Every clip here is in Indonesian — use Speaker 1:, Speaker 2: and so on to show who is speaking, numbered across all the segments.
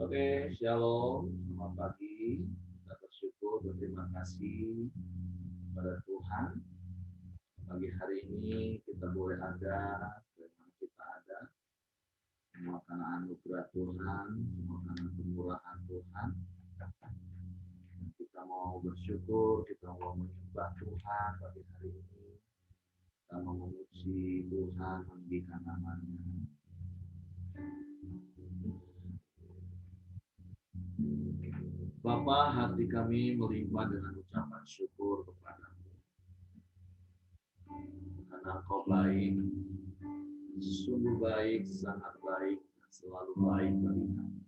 Speaker 1: Oke, shalom, selamat pagi. Kita bersyukur, berterima kasih kepada Tuhan. Pagi hari ini kita boleh ada, bagaimana kita ada. Semua karena anugerah Tuhan, semua karena kemurahan Tuhan. Dan kita mau bersyukur, kita mau menyembah Tuhan pagi hari ini. Kita mau memuji Tuhan, meninggikan namanya. Bapa, hati kami melimpah dengan ucapan syukur kepada-Mu. Karena Engkau baik, sungguh baik, sangat baik, selalu baik bagi kami.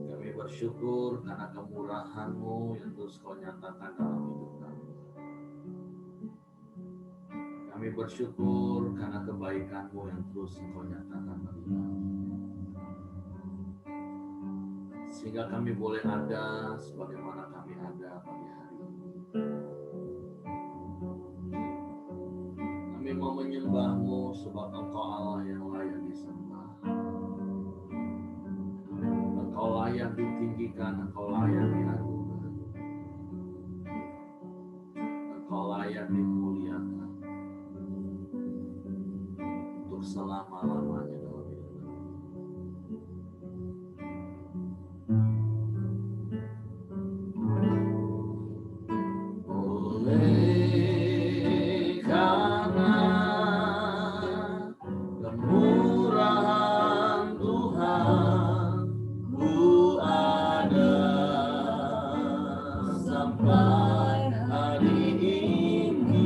Speaker 1: Kami bersyukur karena kemurahan-Mu yang terus Kau nyatakan dalam hidup kami. Kami bersyukur karena kebaikan-Mu yang terus Kau nyatakan bagi kami. Sehingga kami boleh ada sebagaimana kami ada pagi hari ini. Kami mau menyembah-Mu sebab Engkau Allah yang layak disembah. Engkau layak ditinggikan, Engkau layak diagungkan. Engkau layak dimuliakan untuk selama-lamanya dalam hidup kami. Oleh karena kemurahan Tuhan, ku ada sampai hari ini.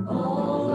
Speaker 1: Oleh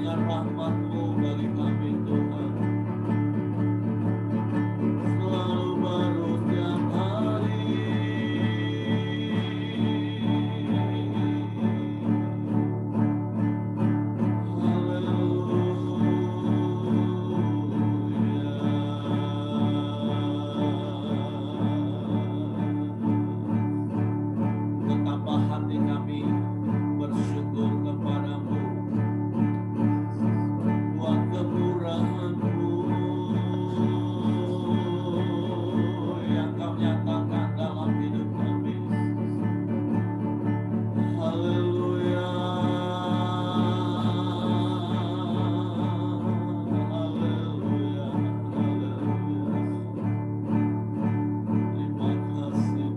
Speaker 1: dengan rahmat-Mu bagi kami Tuhan. Selalu baru setiap hari. Betapa hati kami bersyukur kepadamu buat kemurahan-Mu yang Kau nyatakan dalam hidup kami. Haleluya, haleluya, haleluya. Terima kasih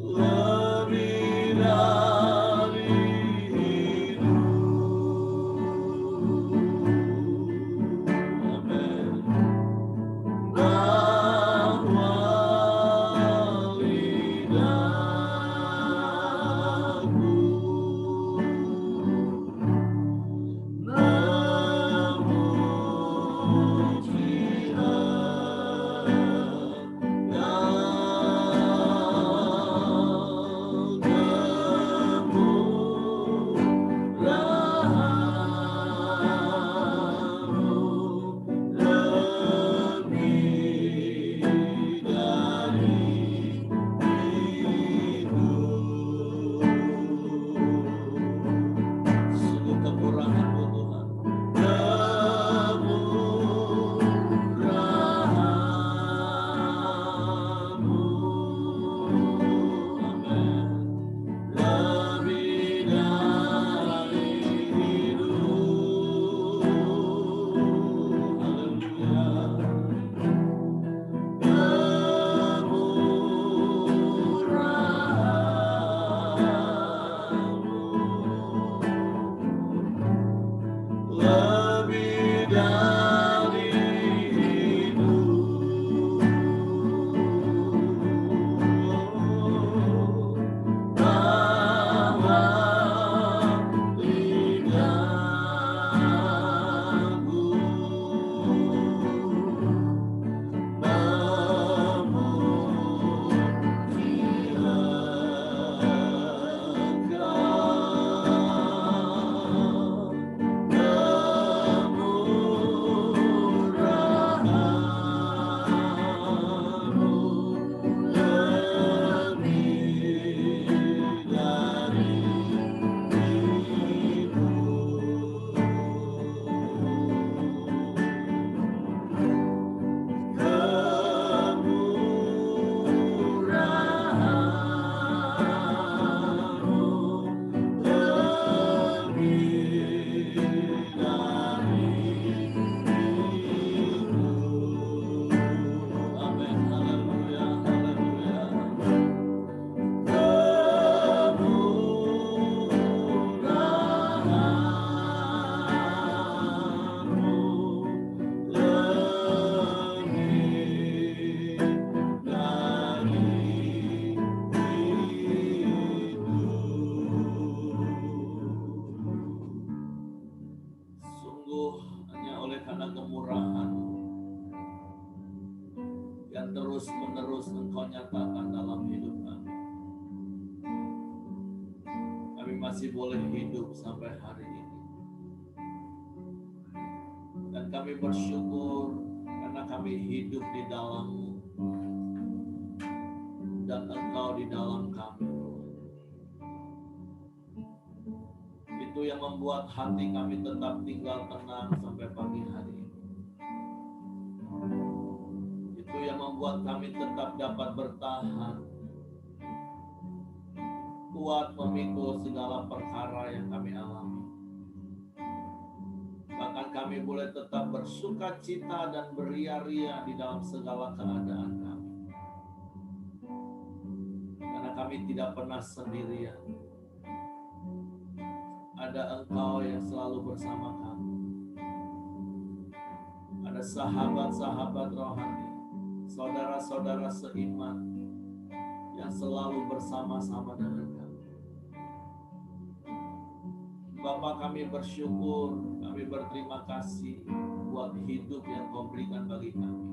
Speaker 1: lebih dari sungguh kemurahan-Mu Tuhan. Kemurahan-Mu, amin. Lebih dari hidup, haleluya. Lebih dari hidup, bahwa lidahku memuji amin, haleluya, haleluya. Sungguh hanya oleh karena kemurahan yang terus-menerus Engkau nyatakan dalam hidup kami, kami masih boleh hidup sampai hari ini. Dan kami bersyukur karena kami hidup di dalam-Mu dan Engkau di dalam kami. Itu yang membuat hati kami tetap tinggal tenang sampai pagi hari ini. Itu yang membuat membuat kami tetap dapat bertahan, kuat memikul segala perkara yang kami alami. Bahkan kami boleh tetap bersuka cita dan beria-ria di dalam segala keadaan kami. Karena kami tidak pernah sendirian. Ada Engkau yang selalu bersama kami. Ada sahabat-sahabat rohani, saudara-saudara seiman yang selalu bersama-sama dengan kami. Bapa, kami bersyukur, kami berterima kasih buat hidup yang Kau berikan bagi kami.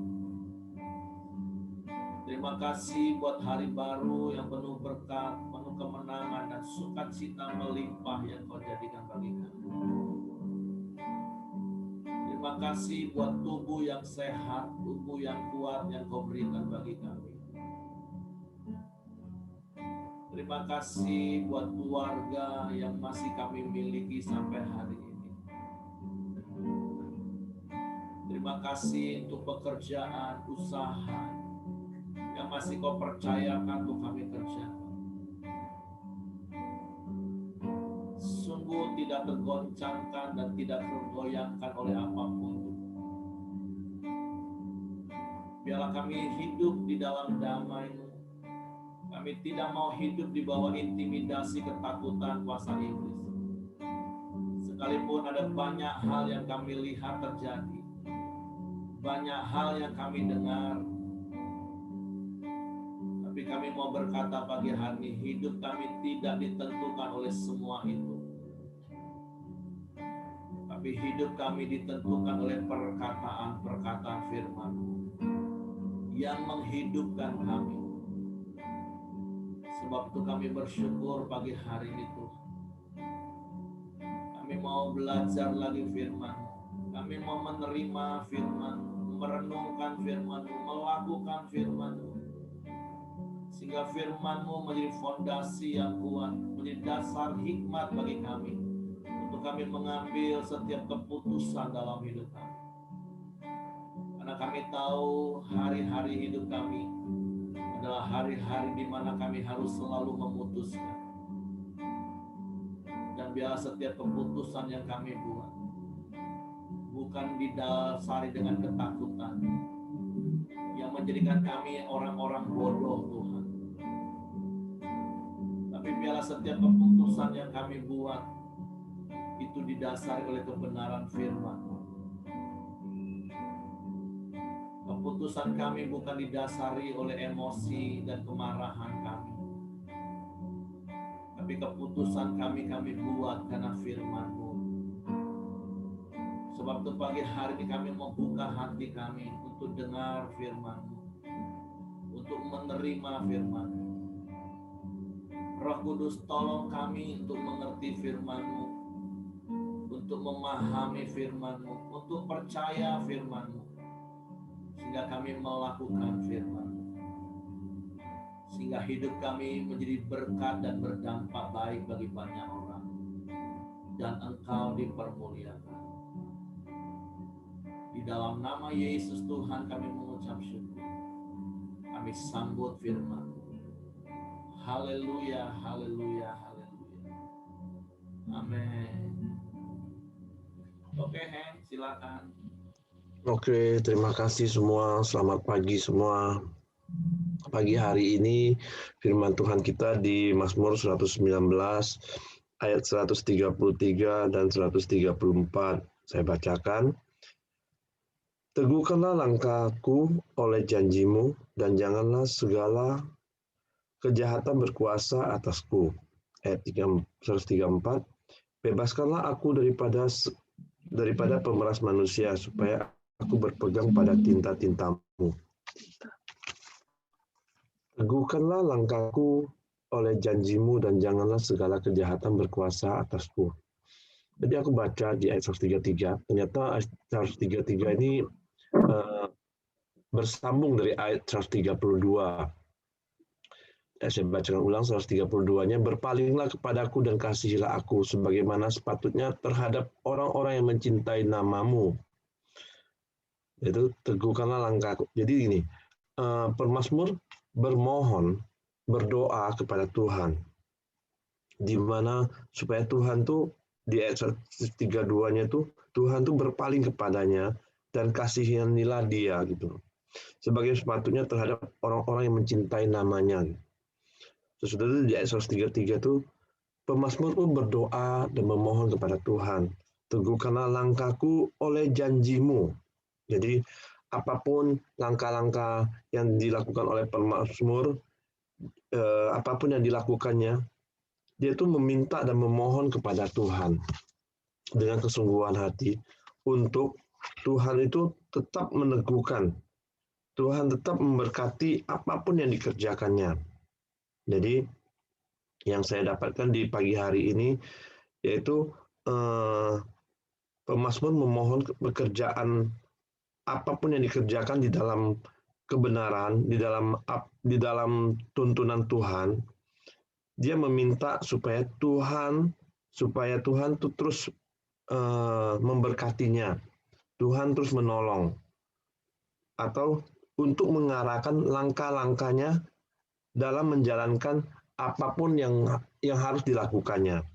Speaker 1: Terima kasih buat hari baru yang penuh berkat, penuh kemenangan dan sukacita melimpah yang Kau jadikan bagi kami. Terima kasih buat tubuh yang sehat, tubuh yang kuat yang Kau berikan bagi kami. Terima kasih buat keluarga yang masih kami miliki sampai hari ini. Terima kasih untuk pekerjaan, usaha yang masih Kau percayakan untuk kami kerjakan. Sungguh tidak tergoncangkan dan tidak tergoyangkan oleh apapun. Biarlah kami hidup di dalam damai-Mu. Kami tidak mau hidup di bawah intimidasi ketakutan kuasa iblis. Sekalipun ada banyak hal yang kami lihat terjadi, banyak hal yang kami dengar, tapi kami mau berkata pagi hari ini, hidup kami tidak ditentukan oleh semua itu. Tapi hidup kami ditentukan oleh perkataan-perkataan firman-Mu yang menghidupkan kami. Sebab itu kami bersyukur pagi hari ini Tuhan. Kami mau belajar lagi firman-Mu. Kami mau menerima firman-Mu, merenungkan firman-Mu, melakukan firman-Mu. Sehingga firman-Mu menjadi fondasi yang kuat, menjadi dasar hikmat bagi kami. Untuk kami mengambil setiap keputusan dalam hidup kami. Karena kami tahu hari-hari hidup kami adalah hari-hari di mana kami harus selalu memutuskan. Dan biarlah setiap keputusan yang kami buat bukan didasari dengan ketakutan yang menjadikan kami orang-orang bodoh Tuhan. Tapi biarlah setiap keputusan yang kami buat itu didasari oleh kebenaran firman-Mu. Keputusan kami bukan didasari oleh emosi dan kemarahan kami. Tapi keputusan kami buat karena firman-Mu. Sebab itu pagi hari ini kami membuka hati kami untuk dengar firman-Mu. Untuk menerima firman-Mu. Roh Kudus tolong kami untuk mengerti firman-Mu. Untuk memahami firman-Mu. Untuk percaya firman-Mu. Sehingga kami melakukan firman-Mu. Sehingga hidup kami menjadi berkat dan berdampak baik bagi banyak orang. Dan Engkau dipermuliakan. Di dalam nama Yesus Tuhan kami mengucap syukur. Kami sambut firman-Mu. Haleluya, haleluya, haleluya. Amin. Oke, Hen, silakan.
Speaker 2: Oke, terima kasih semua. Selamat pagi semua. Pagi hari ini firman Tuhan kita di Mazmur 119 ayat 133 dan 134. Saya bacakan. Teguhkanlah langkahku oleh janji-Mu dan janganlah segala kejahatan berkuasa atasku. Ayat 134. Bebaskanlah aku daripada pemeras manusia supaya aku berpegang pada tinta-tinta-Mu. Teguhkanlah langkahku oleh janji-Mu dan janganlah segala kejahatan berkuasa atasku. Jadi aku baca di ayat 133, ternyata ayat 133 ini bersambung dari ayat 132. Saya bacakan ulang 132-nya, berpalinglah kepadaku dan kasihilah aku sebagaimana sepatutnya terhadap orang-orang yang mencintai nama-Mu. Itu teguhkanlah langkahku. Jadi gini, pemazmur bermohon, berdoa kepada Tuhan, di mana supaya Tuhan tuh di ayat 132-nya tuh Tuhan tuh berpaling kepadanya dan kasihanilah dia gitu. Sebagai sepatutnya terhadap orang-orang yang mencintai namanya. Sesudah itu di ayat 133 tuh pemazmur pun berdoa dan memohon kepada Tuhan. Teguhkanlah langkahku oleh janjimu. Jadi apapun langkah-langkah yang dilakukan oleh pemazmur, apapun yang dilakukannya, dia tuh meminta dan memohon kepada Tuhan dengan kesungguhan hati untuk Tuhan itu tetap meneguhkan, Tuhan tetap memberkati apapun yang dikerjakannya. Jadi yang saya dapatkan di pagi hari ini yaitu pemazmur memohon pekerjaan apapun yang dikerjakan di dalam kebenaran, di dalam tuntunan Tuhan, dia meminta supaya Tuhan tuh terus memberkatinya, Tuhan terus menolong, atau untuk mengarahkan langkah-langkahnya dalam menjalankan apapun yang harus dilakukannya.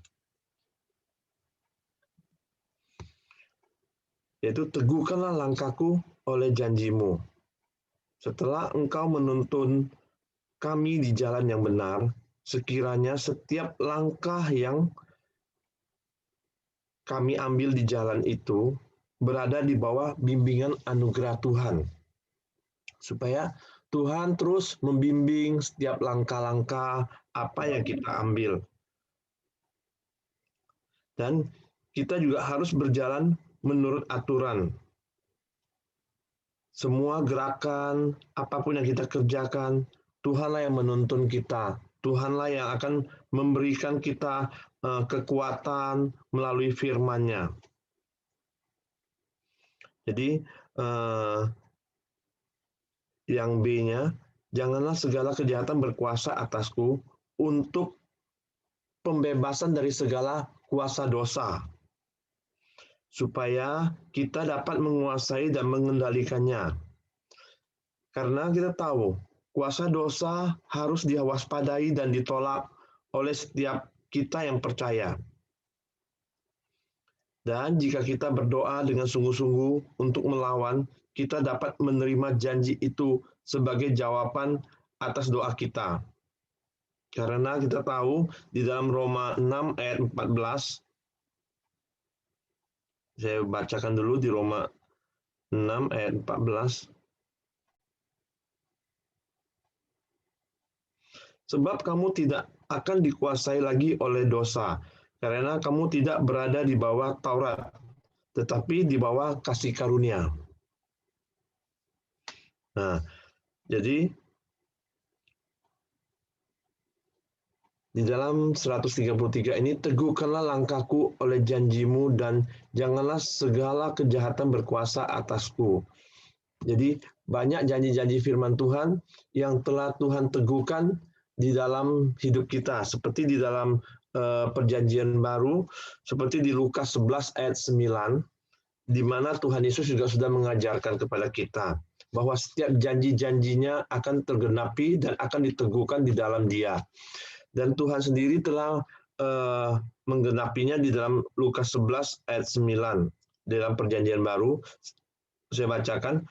Speaker 2: Yaitu teguhkanlah langkahku oleh janjimu. Setelah engkau menuntun kami di jalan yang benar, sekiranya setiap langkah yang kami ambil di jalan itu berada di bawah bimbingan anugerah Tuhan. Supaya Tuhan terus membimbing setiap langkah-langkah apa yang kita ambil. Dan kita juga harus berjalan menurut aturan. Semua gerakan, apapun yang kita kerjakan, Tuhanlah yang menuntun kita. Tuhanlah yang akan memberikan kita kekuatan melalui firman-Nya. Jadi, yang B-nya, janganlah segala kejahatan berkuasa atasku untuk pembebasan dari segala kuasa dosa, supaya kita dapat menguasai dan mengendalikannya. Karena kita tahu, kuasa dosa harus diwaspadai dan ditolak oleh setiap kita yang percaya. Dan jika kita berdoa dengan sungguh-sungguh untuk melawan, kita dapat menerima janji itu sebagai jawaban atas doa kita. Karena kita tahu di dalam Roma 6 ayat 14, saya bacakan dulu di Roma 6 ayat 14. Sebab kamu tidak akan dikuasai lagi oleh dosa, karena kamu tidak berada di bawah Taurat, tetapi di bawah kasih karunia. Nah, jadi di dalam 133 ini, teguhkanlah langkahku oleh janjimu dan janganlah segala kejahatan berkuasa atasku. Jadi banyak janji-janji firman Tuhan yang telah Tuhan teguhkan di dalam hidup kita. Seperti di dalam perjanjian baru, seperti di Lukas 11 ayat 9, di mana Tuhan Yesus juga sudah mengajarkan kepada kita bahwa setiap janji-janjinya akan tergenapi dan akan diteguhkan di dalam Dia. Dan Tuhan sendiri telah menggenapinya di dalam Lukas 11 ayat 9 dalam perjanjian baru. Saya bacakan,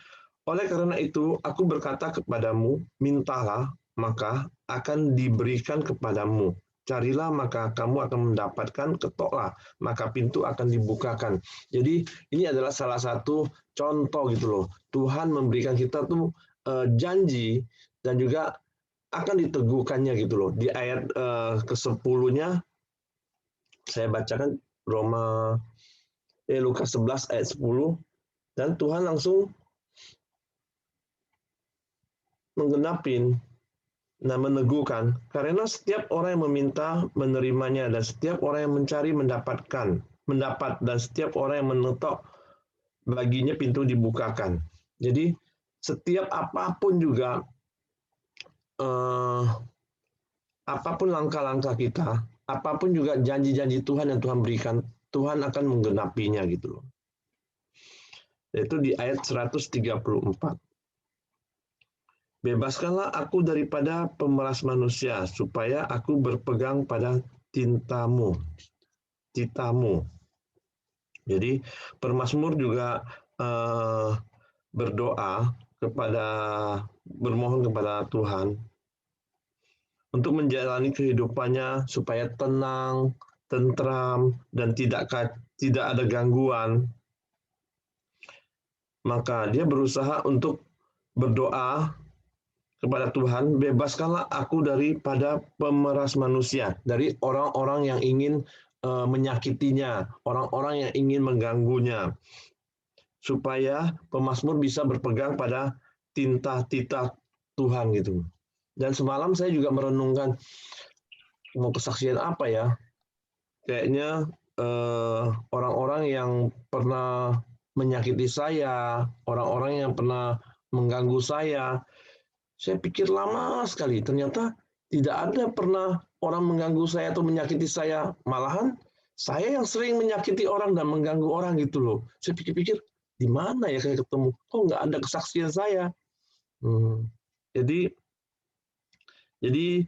Speaker 2: oleh karena itu aku berkata kepadamu, mintalah maka akan diberikan kepadamu. Carilah maka kamu akan mendapatkan, ketoklah maka pintu akan dibukakan. Jadi ini adalah salah satu contoh gitu loh. Tuhan memberikan kita tuh janji dan juga akan diteguhkannya gitu loh. Di ayat ke-10-nya saya bacakan Lukas 11 ayat 10, dan Tuhan langsung menggenapin dan meneguhkan, karena setiap orang yang meminta menerimanya, dan setiap orang yang mencari mendapat, dan setiap orang yang mengetok baginya pintu dibukakan. Jadi setiap apapun juga apapun langkah-langkah kita, apapun juga janji-janji Tuhan yang Tuhan berikan, Tuhan akan menggenapinya gitu loh. Yaitu di ayat 134. Bebaskanlah aku daripada pemeras manusia, supaya aku berpegang pada titamu. Jadi pemazmur juga berdoa bermohon kepada Tuhan untuk menjalani kehidupannya supaya tenang, tentram, dan tidak ada gangguan. Maka dia berusaha untuk berdoa kepada Tuhan, bebaskanlah aku daripada pemeras manusia, dari orang-orang yang ingin menyakitinya, orang-orang yang ingin mengganggunya, supaya pemazmur bisa berpegang pada titah Tuhan gitu. Dan semalam saya juga merenungkan mau kesaksian apa ya? Kayaknya orang-orang yang pernah menyakiti saya, orang-orang yang pernah mengganggu saya. Saya pikir lama sekali, ternyata tidak ada pernah orang mengganggu saya atau menyakiti saya. Malahan saya yang sering menyakiti orang dan mengganggu orang gitu loh. Saya pikir-pikir, di mana ya saya ketemu? Kok nggak ada kesaksian saya? Jadi di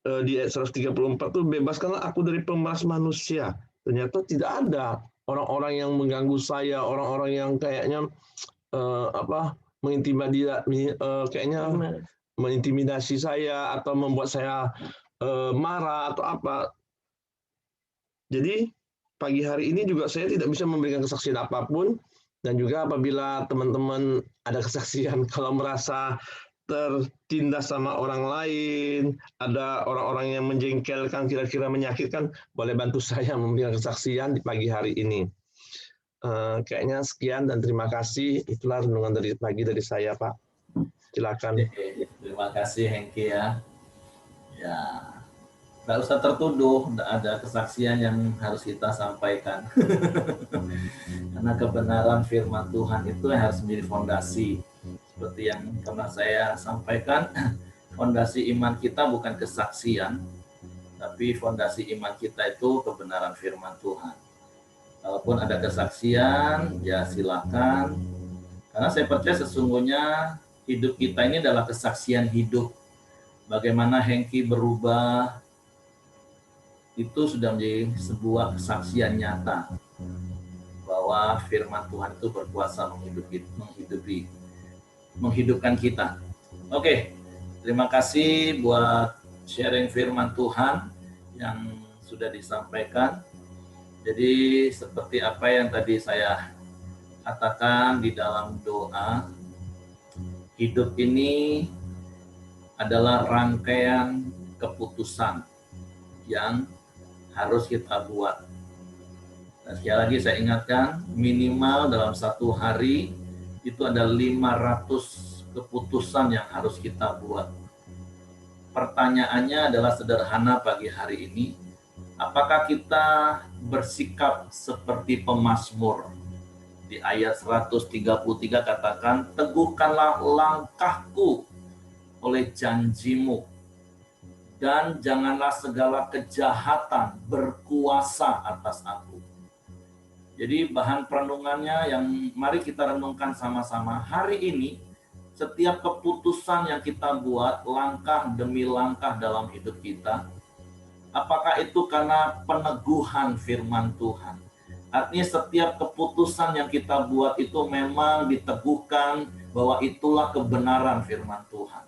Speaker 2: ayat 134 tuh, bebaskanlah aku dari pemeras manusia. Ternyata tidak ada orang-orang yang mengganggu saya, orang-orang yang kayaknya mengintimidasi saya atau membuat saya marah atau apa. Jadi pagi hari ini juga saya tidak bisa memberikan kesaksian apapun, dan juga apabila teman-teman ada kesaksian kalau merasa tertindas sama orang lain, ada orang-orang yang menjengkelkan, kira-kira menyakitkan, boleh bantu saya memberikan kesaksian di pagi hari ini. Kayaknya sekian dan terima kasih. Itulah renungan dari pagi dari saya, Pak. Silakan.
Speaker 1: Terima kasih Hengki ya. Ya, nggak usah tertuduh, nggak ada kesaksian yang harus kita sampaikan. Karena kebenaran firman Tuhan itu yang harus menjadi fondasi. Seperti yang pernah saya sampaikan, fondasi iman kita bukan kesaksian, tapi fondasi iman kita itu kebenaran firman Tuhan. Kalaupun ada kesaksian, ya silakan. Karena saya percaya sesungguhnya hidup kita ini adalah kesaksian hidup. Bagaimana Hengki berubah, itu sudah menjadi sebuah kesaksian nyata bahwa firman Tuhan itu berkuasa menghidupkan kita. Oke, terima kasih buat sharing firman Tuhan yang sudah disampaikan. Jadi seperti apa yang tadi saya katakan di dalam doa, hidup ini adalah rangkaian keputusan yang harus kita buat. Dan sekali lagi saya ingatkan, minimal dalam satu hari itu ada 500 keputusan yang harus kita buat. Pertanyaannya adalah sederhana pagi hari ini, apakah kita bersikap seperti pemazmur? Di ayat 133 katakan, teguhkanlah langkahku oleh janjimu, dan janganlah segala kejahatan berkuasa atas aku. Jadi bahan perenungannya yang mari kita renungkan sama-sama. Hari ini, setiap keputusan yang kita buat, langkah demi langkah dalam hidup kita, apakah itu karena peneguhan firman Tuhan? Artinya setiap keputusan yang kita buat itu memang diteguhkan bahwa itulah kebenaran firman Tuhan.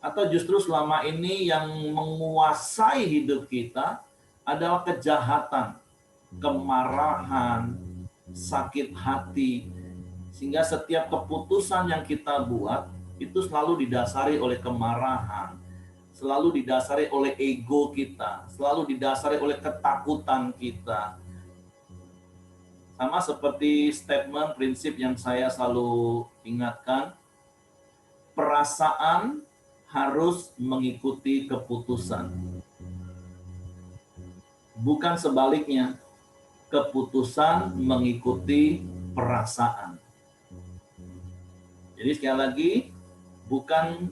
Speaker 1: Atau justru selama ini yang menguasai hidup kita adalah kejahatan, kemarahan, sakit hati, sehingga setiap keputusan yang kita buat itu selalu didasari oleh kemarahan, selalu didasari oleh ego kita, selalu didasari oleh ketakutan kita. Sama seperti statement prinsip yang saya selalu ingatkan, perasaan harus mengikuti keputusan. Bukan sebaliknya, keputusan mengikuti perasaan. Jadi sekali lagi, bukan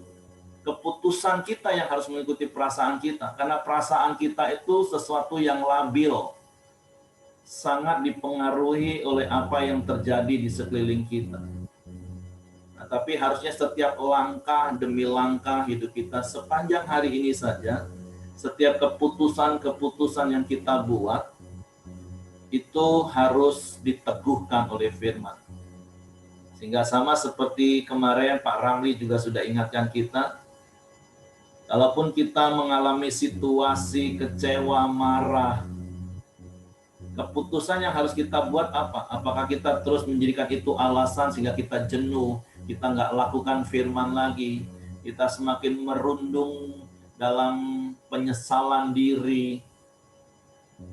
Speaker 1: keputusan kita yang harus mengikuti perasaan kita, karena perasaan kita itu sesuatu yang labil, sangat dipengaruhi oleh apa yang terjadi di sekeliling kita. Nah, Nah, tapi harusnya setiap langkah demi langkah hidup kita sepanjang hari ini saja, setiap keputusan-keputusan yang kita buat itu harus diteguhkan oleh firman. Sehingga sama seperti kemarin Pak Ramli juga sudah ingatkan kita, kalaupun kita mengalami situasi kecewa, marah, keputusan yang harus kita buat apa? Apakah kita terus menjadikan itu alasan sehingga kita jenuh, kita nggak lakukan firman lagi, kita semakin merundung dalam penyesalan diri.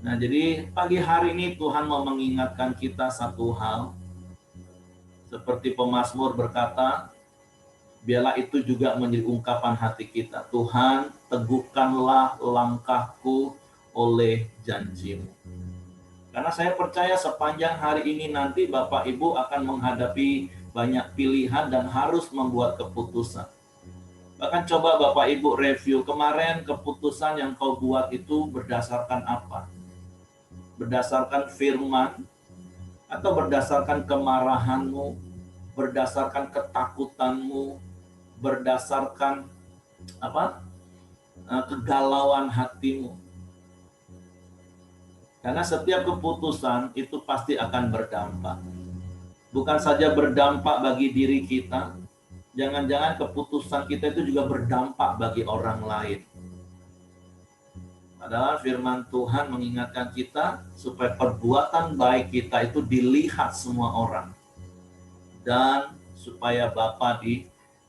Speaker 1: Nah, jadi pagi hari ini Tuhan mau mengingatkan kita satu hal, seperti pemazmur berkata, biarlah itu juga menjadi ungkapan hati kita. Tuhan, teguhkanlah langkahku oleh janji-Mu. Karena saya percaya sepanjang hari ini nanti Bapak Ibu akan menghadapi banyak pilihan dan harus membuat keputusan. Bahkan coba Bapak Ibu review kemarin keputusan yang kau buat itu berdasarkan apa? Berdasarkan firman atau berdasarkan kemarahanmu, berdasarkan ketakutanmu, berdasarkan kegalauan hatimu. Karena setiap keputusan itu pasti akan berdampak. Bukan saja berdampak bagi diri kita, jangan-jangan keputusan kita itu juga berdampak bagi orang lain. Padahal firman Tuhan mengingatkan kita supaya perbuatan baik kita itu dilihat semua orang. Dan supaya Bapa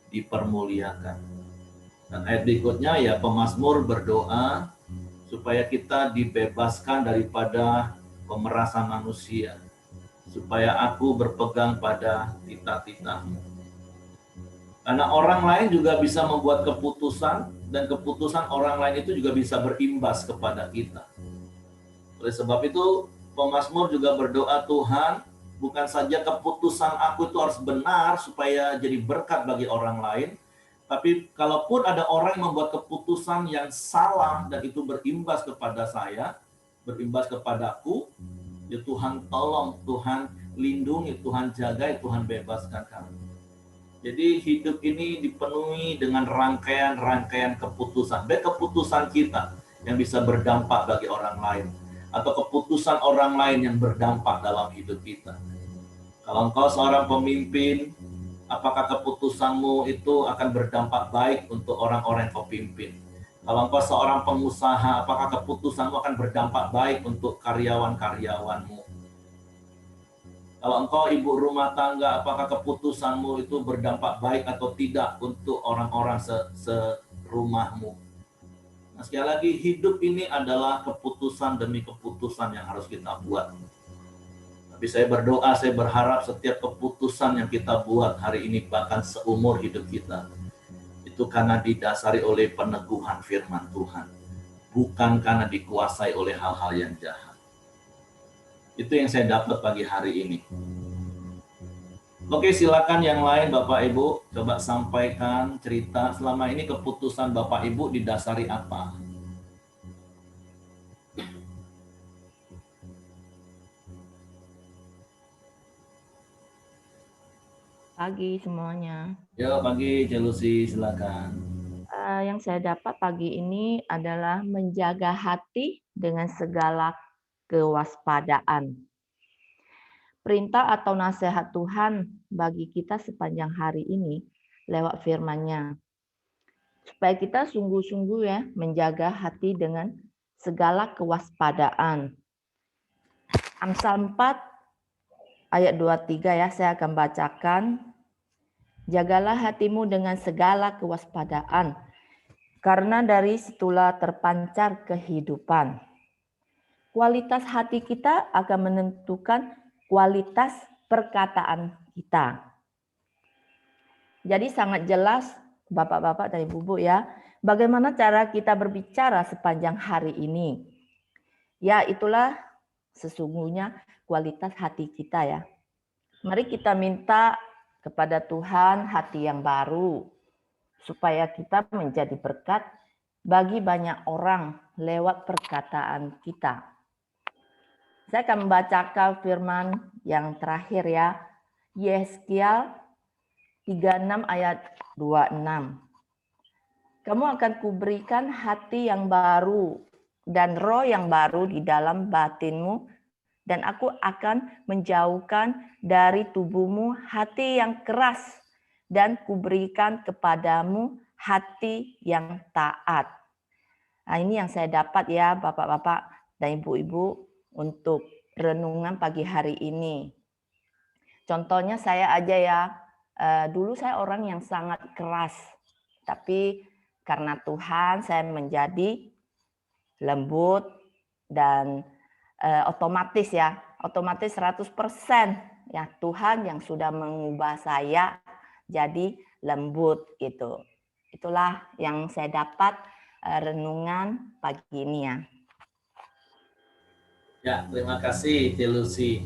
Speaker 1: dipermuliakan. Dan ayat berikutnya ya pemazmur berdoa supaya kita dibebaskan daripada pemerasan manusia, supaya aku berpegang pada titah-titah-Mu. Karena orang lain juga bisa membuat keputusan dan keputusan orang lain itu juga bisa berimbas kepada kita. Oleh sebab itu pemazmur juga berdoa, Tuhan, bukan saja keputusan aku itu harus benar supaya jadi berkat bagi orang lain, tapi kalaupun ada orang yang membuat keputusan yang salah dan itu berimbas kepada saya, berimbas kepadaku, ya Tuhan tolong, Tuhan lindungi, Tuhan jaga, Tuhan bebaskan kami. Jadi hidup ini dipenuhi dengan rangkaian-rangkaian keputusan. Baik keputusan kita yang bisa berdampak bagi orang lain, atau keputusan orang lain yang berdampak dalam hidup kita. Kalau engkau seorang pemimpin, apakah keputusanmu itu akan berdampak baik untuk orang-orang yang kau pimpin? Kalau engkau seorang pengusaha, apakah keputusanmu akan berdampak baik untuk karyawan-karyawanmu? Kalau engkau ibu rumah tangga, apakah keputusanmu itu berdampak baik atau tidak untuk orang-orang serumahmu? Nah, sekali lagi, hidup ini adalah keputusan demi keputusan yang harus kita buat. Tapi saya berdoa, saya berharap setiap keputusan yang kita buat hari ini, bahkan seumur hidup kita, itu karena didasari oleh peneguhan firman Tuhan, bukan karena dikuasai oleh hal-hal yang jahat. Itu yang saya dapat pagi hari ini. Oke, silakan yang lain Bapak Ibu, coba sampaikan cerita selama ini keputusan Bapak Ibu didasari apa?
Speaker 3: Pagi semuanya.
Speaker 1: Ya, pagi Celusi, silakan.
Speaker 3: Yang saya dapat pagi ini adalah menjaga hati dengan segala kewaspadaan. Perintah atau nasihat Tuhan bagi kita sepanjang hari ini lewat firman-Nya. Supaya kita sungguh-sungguh ya menjaga hati dengan segala kewaspadaan. Amsal 4 ayat 23 ya, saya akan bacakan. Jagalah hatimu dengan segala kewaspadaan, karena dari situlah terpancar kehidupan. Kualitas hati kita akan menentukan kualitas perkataan kita. Jadi sangat jelas Bapak-bapak dan Ibu-ibu ya, bagaimana cara kita berbicara sepanjang hari ini. Ya, itulah sesungguhnya kualitas hati kita ya. Mari kita minta kepada Tuhan hati yang baru, supaya kita menjadi berkat bagi banyak orang lewat perkataan kita. Saya akan membacakan firman yang terakhir ya, Yeskiel 36 ayat 26. Kamu akan kuberikan hati yang baru dan roh yang baru di dalam batinmu, dan aku akan menjauhkan dari tubuhmu hati yang keras dan kuberikan kepadamu hati yang taat. Nah, ini yang saya dapat ya Bapak-bapak dan Ibu-ibu untuk renungan pagi hari ini. Contohnya saya aja ya, dulu saya orang yang sangat keras, tapi karena Tuhan saya menjadi lembut dan otomatis 100% ya Tuhan yang sudah mengubah saya jadi lembut gitu. Itulah yang saya dapat renungan pagi ini ya.
Speaker 1: Ya, terima kasih Lucy.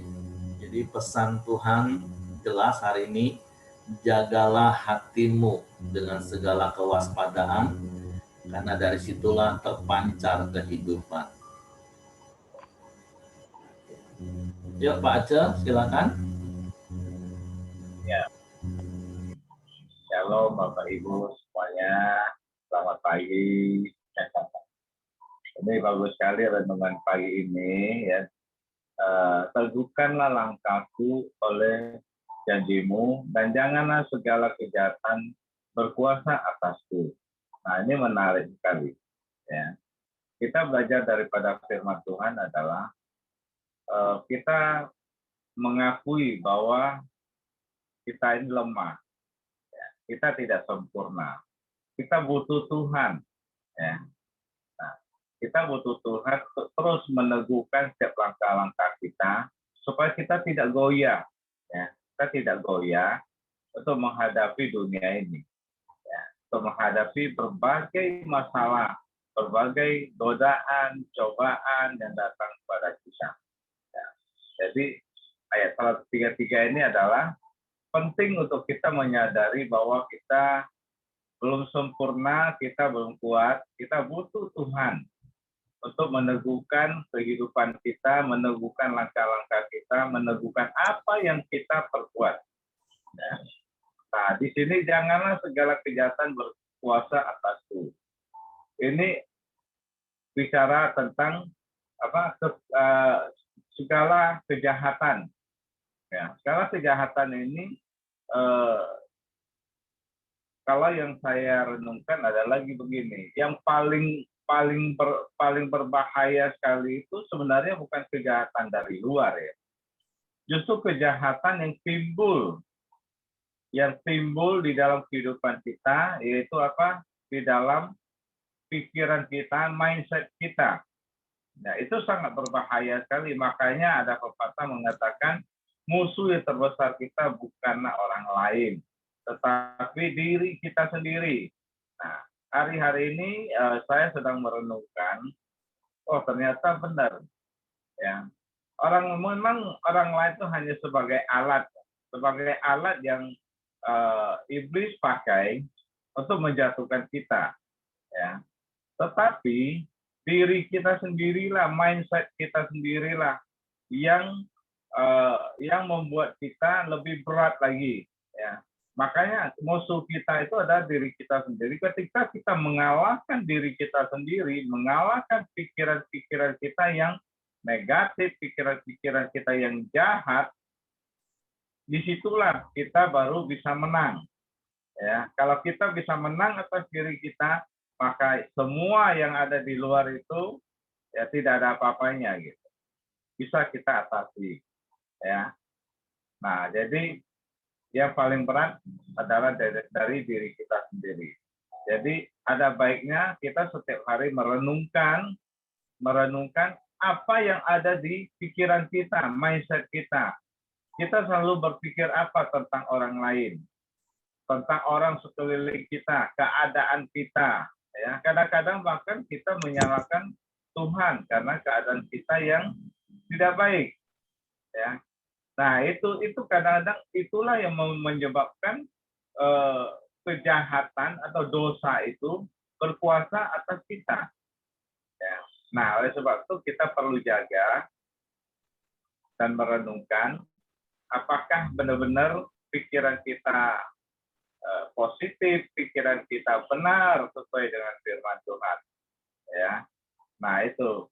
Speaker 1: Jadi pesan Tuhan jelas hari ini, jagalah hatimu dengan segala kewaspadaan, karena dari situlah terpancar kehidupan. Yuk Pak Aceh, silakan.
Speaker 4: Ya, shalom Bapak Ibu semuanya, selamat pagi. Ini bagus sekali renungan pagi ini ya. Teguhkanlah langkahku oleh janjimu dan janganlah segala kejahatan berkuasa atasku. Nah, ini menarik sekali ya. Kita belajar daripada firman Tuhan adalah kita mengakui bahwa kita ini lemah, ya. Kita tidak sempurna, kita butuh Tuhan ya. Nah, kita butuh Tuhan terus meneguhkan setiap langkah-langkah kita supaya kita tidak goyah ya. Kita tidak goyah untuk menghadapi dunia ini ya. Untuk menghadapi berbagai masalah, berbagai godaan, cobaan yang datang kepada kita ya. Jadi ayat 133 ini adalah penting untuk kita menyadari bahwa kita belum sempurna, kita belum kuat, kita butuh Tuhan untuk meneguhkan kehidupan kita, meneguhkan langkah-langkah kita, meneguhkan apa yang kita perbuat. Nah, di sini janganlah segala kejahatan berkuasa atasku. Ini bicara tentang segala kejahatan. Ya, segala kejahatan ini kalau yang saya renungkan adalah lagi begini, yang paling berbahaya sekali itu sebenarnya bukan kejahatan dari luar ya, justru kejahatan yang timbul di dalam kehidupan kita, yaitu apa? Di dalam pikiran kita, mindset kita. Nah, itu sangat berbahaya sekali. Makanya ada pepatah mengatakan musuh yang terbesar kita bukanlah orang lain, tetapi diri kita sendiri. Nah, hari-hari ini saya sedang merenungkan, oh ternyata benar, ya. Memang orang lain itu hanya sebagai alat yang iblis pakai untuk menjatuhkan kita, ya. Tetapi diri kita sendirilah, mindset kita sendirilah yang membuat kita lebih berat lagi ya. Makanya musuh kita itu adalah diri kita sendiri. Ketika kita mengalahkan diri kita sendiri, mengalahkan pikiran-pikiran kita yang negatif, pikiran-pikiran kita yang jahat, disitulah kita baru bisa menang ya. Kalau kita bisa menang atas diri kita, maka semua yang ada di luar itu ya tidak ada apa-apanya gitu, bisa kita atasi ya. Nah, jadi yang paling berat adalah dari diri kita sendiri. Jadi ada baiknya kita setiap hari merenungkan apa yang ada di pikiran kita, mindset kita. Kita selalu berpikir apa tentang orang lain, tentang orang sekeliling kita, keadaan kita. Ya, kadang-kadang bahkan kita menyalahkan Tuhan karena keadaan kita yang tidak baik. Ya. Nah, itu kadang-kadang itulah yang menyebabkan kejahatan atau dosa itu berkuasa atas kita. Ya. Nah, oleh sebab itu kita perlu jaga dan merenungkan apakah benar-benar pikiran kita positif, pikiran kita benar sesuai dengan firman Tuhan. Ya, nah itu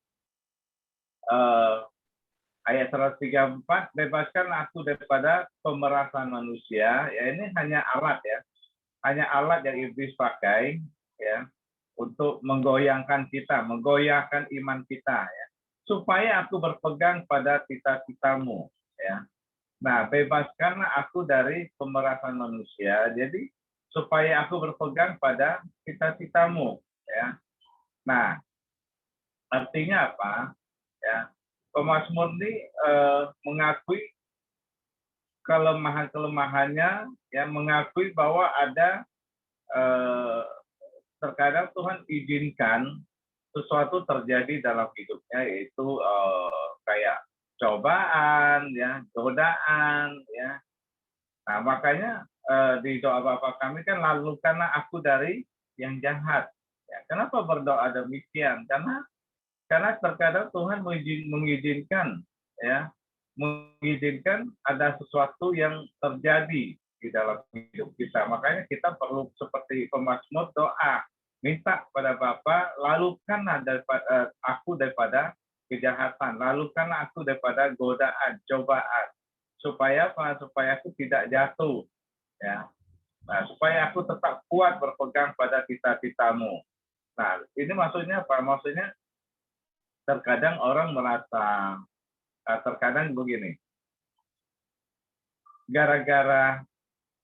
Speaker 4: ayat 134, bebaskan aku daripada pemerasan manusia. Ya, ini hanya alat ya, hanya alat yang iblis pakai ya untuk menggoyangkan kita, menggoyahkan iman kita ya, supaya aku berpegang pada cita-citamu ya. Nah, bebaskanlah aku dari pemerasan manusia, jadi supaya aku berpegang pada cita-citamu ya. Nah, artinya apa ya? Pemazmur ini mengakui kelemahan-kelemahannya, ya, mengakui bahwa ada terkadang Tuhan izinkan sesuatu terjadi dalam hidupnya, yaitu kayak cobaan, ya, godaan, ya. Nah, makanya di doa Bapa kami kan, lalukanlah aku dari yang jahat. Ya, kenapa berdoa demikian? Karena terkadang Tuhan mengizinkan, ya, mengizinkan ada sesuatu yang terjadi di dalam hidup kita. Makanya kita perlu seperti pemazmur doa, minta pada Bapa, lalukanlah aku daripada kejahatan, lalukanlah aku daripada godaan, cobaan, supaya apa? Supaya aku tidak jatuh, ya. Nah, supaya aku tetap kuat berpegang pada cita-citamu. Nah, ini maksudnya apa? Maksudnya terkadang orang merasa, terkadang begini, gara-gara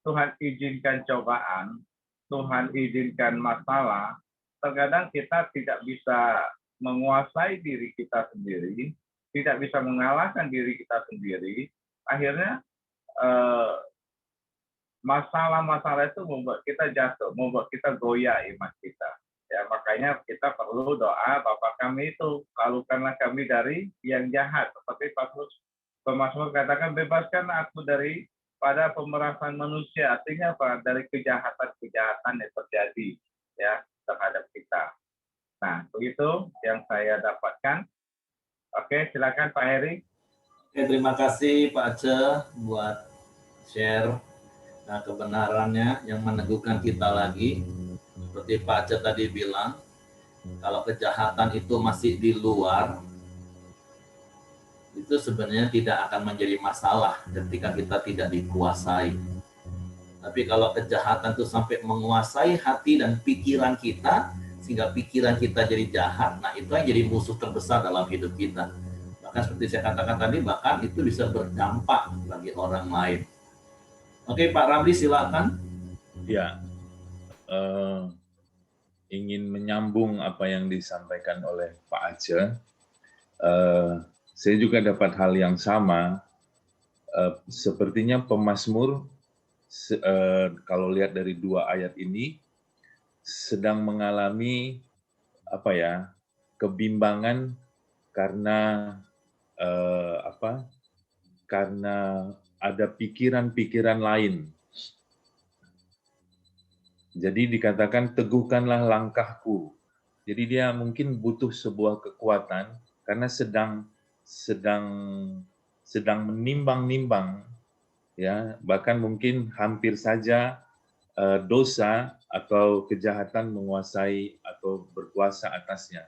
Speaker 4: Tuhan izinkan cobaan, Tuhan izinkan masalah, terkadang kita tidak bisa menguasai diri kita sendiri, tidak bisa mengalahkan diri kita sendiri, akhirnya masalah-masalah itu membuat kita jatuh, membuat kita goyah iman kita. Ya, makanya kita perlu doa, Bapa kami itu, lalukanlah kami dari yang jahat. Seperti pemazmur katakan, bebaskan aku pada pemerasan manusia. Artinya apa? Dari kejahatan-kejahatan yang terjadi ya terhadap kita. Nah, begitu yang saya dapatkan. Oke, silakan Pak Heri.
Speaker 1: Terima kasih Pak Aceh buat share kebenarannya yang meneguhkan kita lagi. Seperti Pak Aceh tadi bilang, kalau kejahatan itu masih di luar, itu sebenarnya tidak akan menjadi masalah ketika kita tidak dikuasai. Tapi kalau kejahatan itu sampai menguasai hati dan pikiran kita, sehingga pikiran kita jadi jahat, nah itu yang jadi musuh terbesar dalam hidup kita. Bahkan seperti saya katakan tadi, bahkan itu bisa berdampak bagi orang lain. Oke, Pak Ramli, silakan.
Speaker 5: Ya, ingin menyambung apa yang disampaikan oleh Pak Aceh. Saya juga dapat hal yang sama. Sepertinya pemazmur, kalau lihat dari dua ayat ini, sedang mengalami kebimbangan karena karena ada pikiran-pikiran lain. Jadi dikatakan teguhkanlah langkahku. Jadi dia mungkin butuh sebuah kekuatan karena sedang menimbang-nimbang, ya, bahkan mungkin hampir saja dosa atau kejahatan menguasai atau berkuasa atasnya.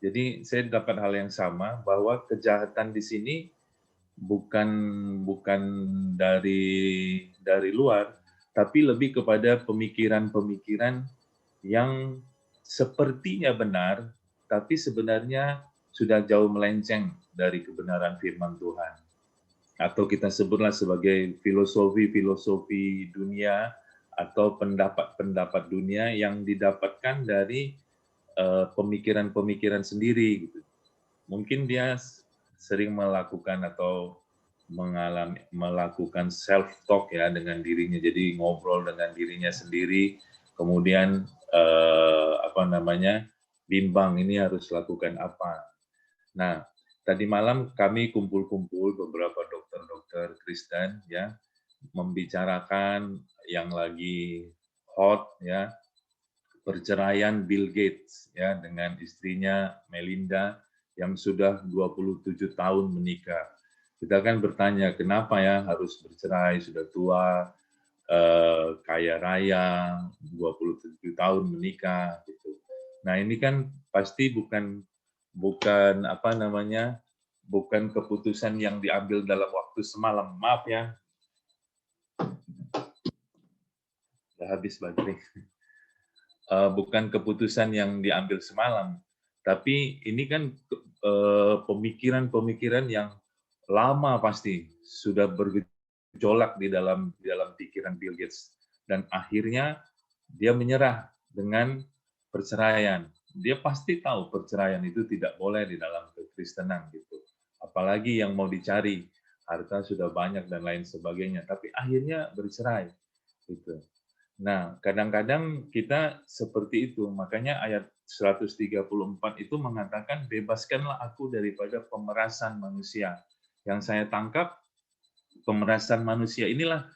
Speaker 5: Jadi saya dapat hal yang sama, bahwa kejahatan di sini bukan dari luar, tapi lebih kepada pemikiran-pemikiran yang sepertinya benar, tapi sebenarnya sudah jauh melenceng dari kebenaran firman Tuhan. Atau kita sebutlah sebagai filosofi-filosofi dunia atau pendapat-pendapat dunia yang didapatkan dari pemikiran-pemikiran sendiri. Gitu. Mungkin dia sering melakukan atau melakukan self-talk ya dengan dirinya, jadi ngobrol dengan dirinya sendiri, kemudian bimbang ini harus lakukan apa. Nah, tadi malam kami kumpul-kumpul beberapa dokter-dokter Kristen ya, membicarakan yang lagi hot ya, perceraian Bill Gates ya dengan istrinya Melinda yang sudah 27 tahun menikah. Kita kan bertanya, kenapa ya harus bercerai, sudah tua, kaya raya, 27 tahun menikah gitu. Nah, ini kan pasti bukan apa namanya? Bukan keputusan yang diambil dalam waktu semalam. Maaf ya. Udah habis baterai. Bukan keputusan yang diambil semalam, tapi ini kan pemikiran-pemikiran yang lama pasti sudah bergejolak di dalam pikiran Bill Gates, dan akhirnya dia menyerah dengan perceraian. Dia pasti tahu perceraian itu tidak boleh di dalam kekristenan gitu. Apalagi yang mau dicari, harta sudah banyak dan lain sebagainya, tapi akhirnya bercerai gitu. Nah, kadang-kadang kita seperti itu, makanya ayat 134 itu mengatakan, bebaskanlah aku daripada pemerasan manusia. Yang saya tangkap, pemerasan manusia inilah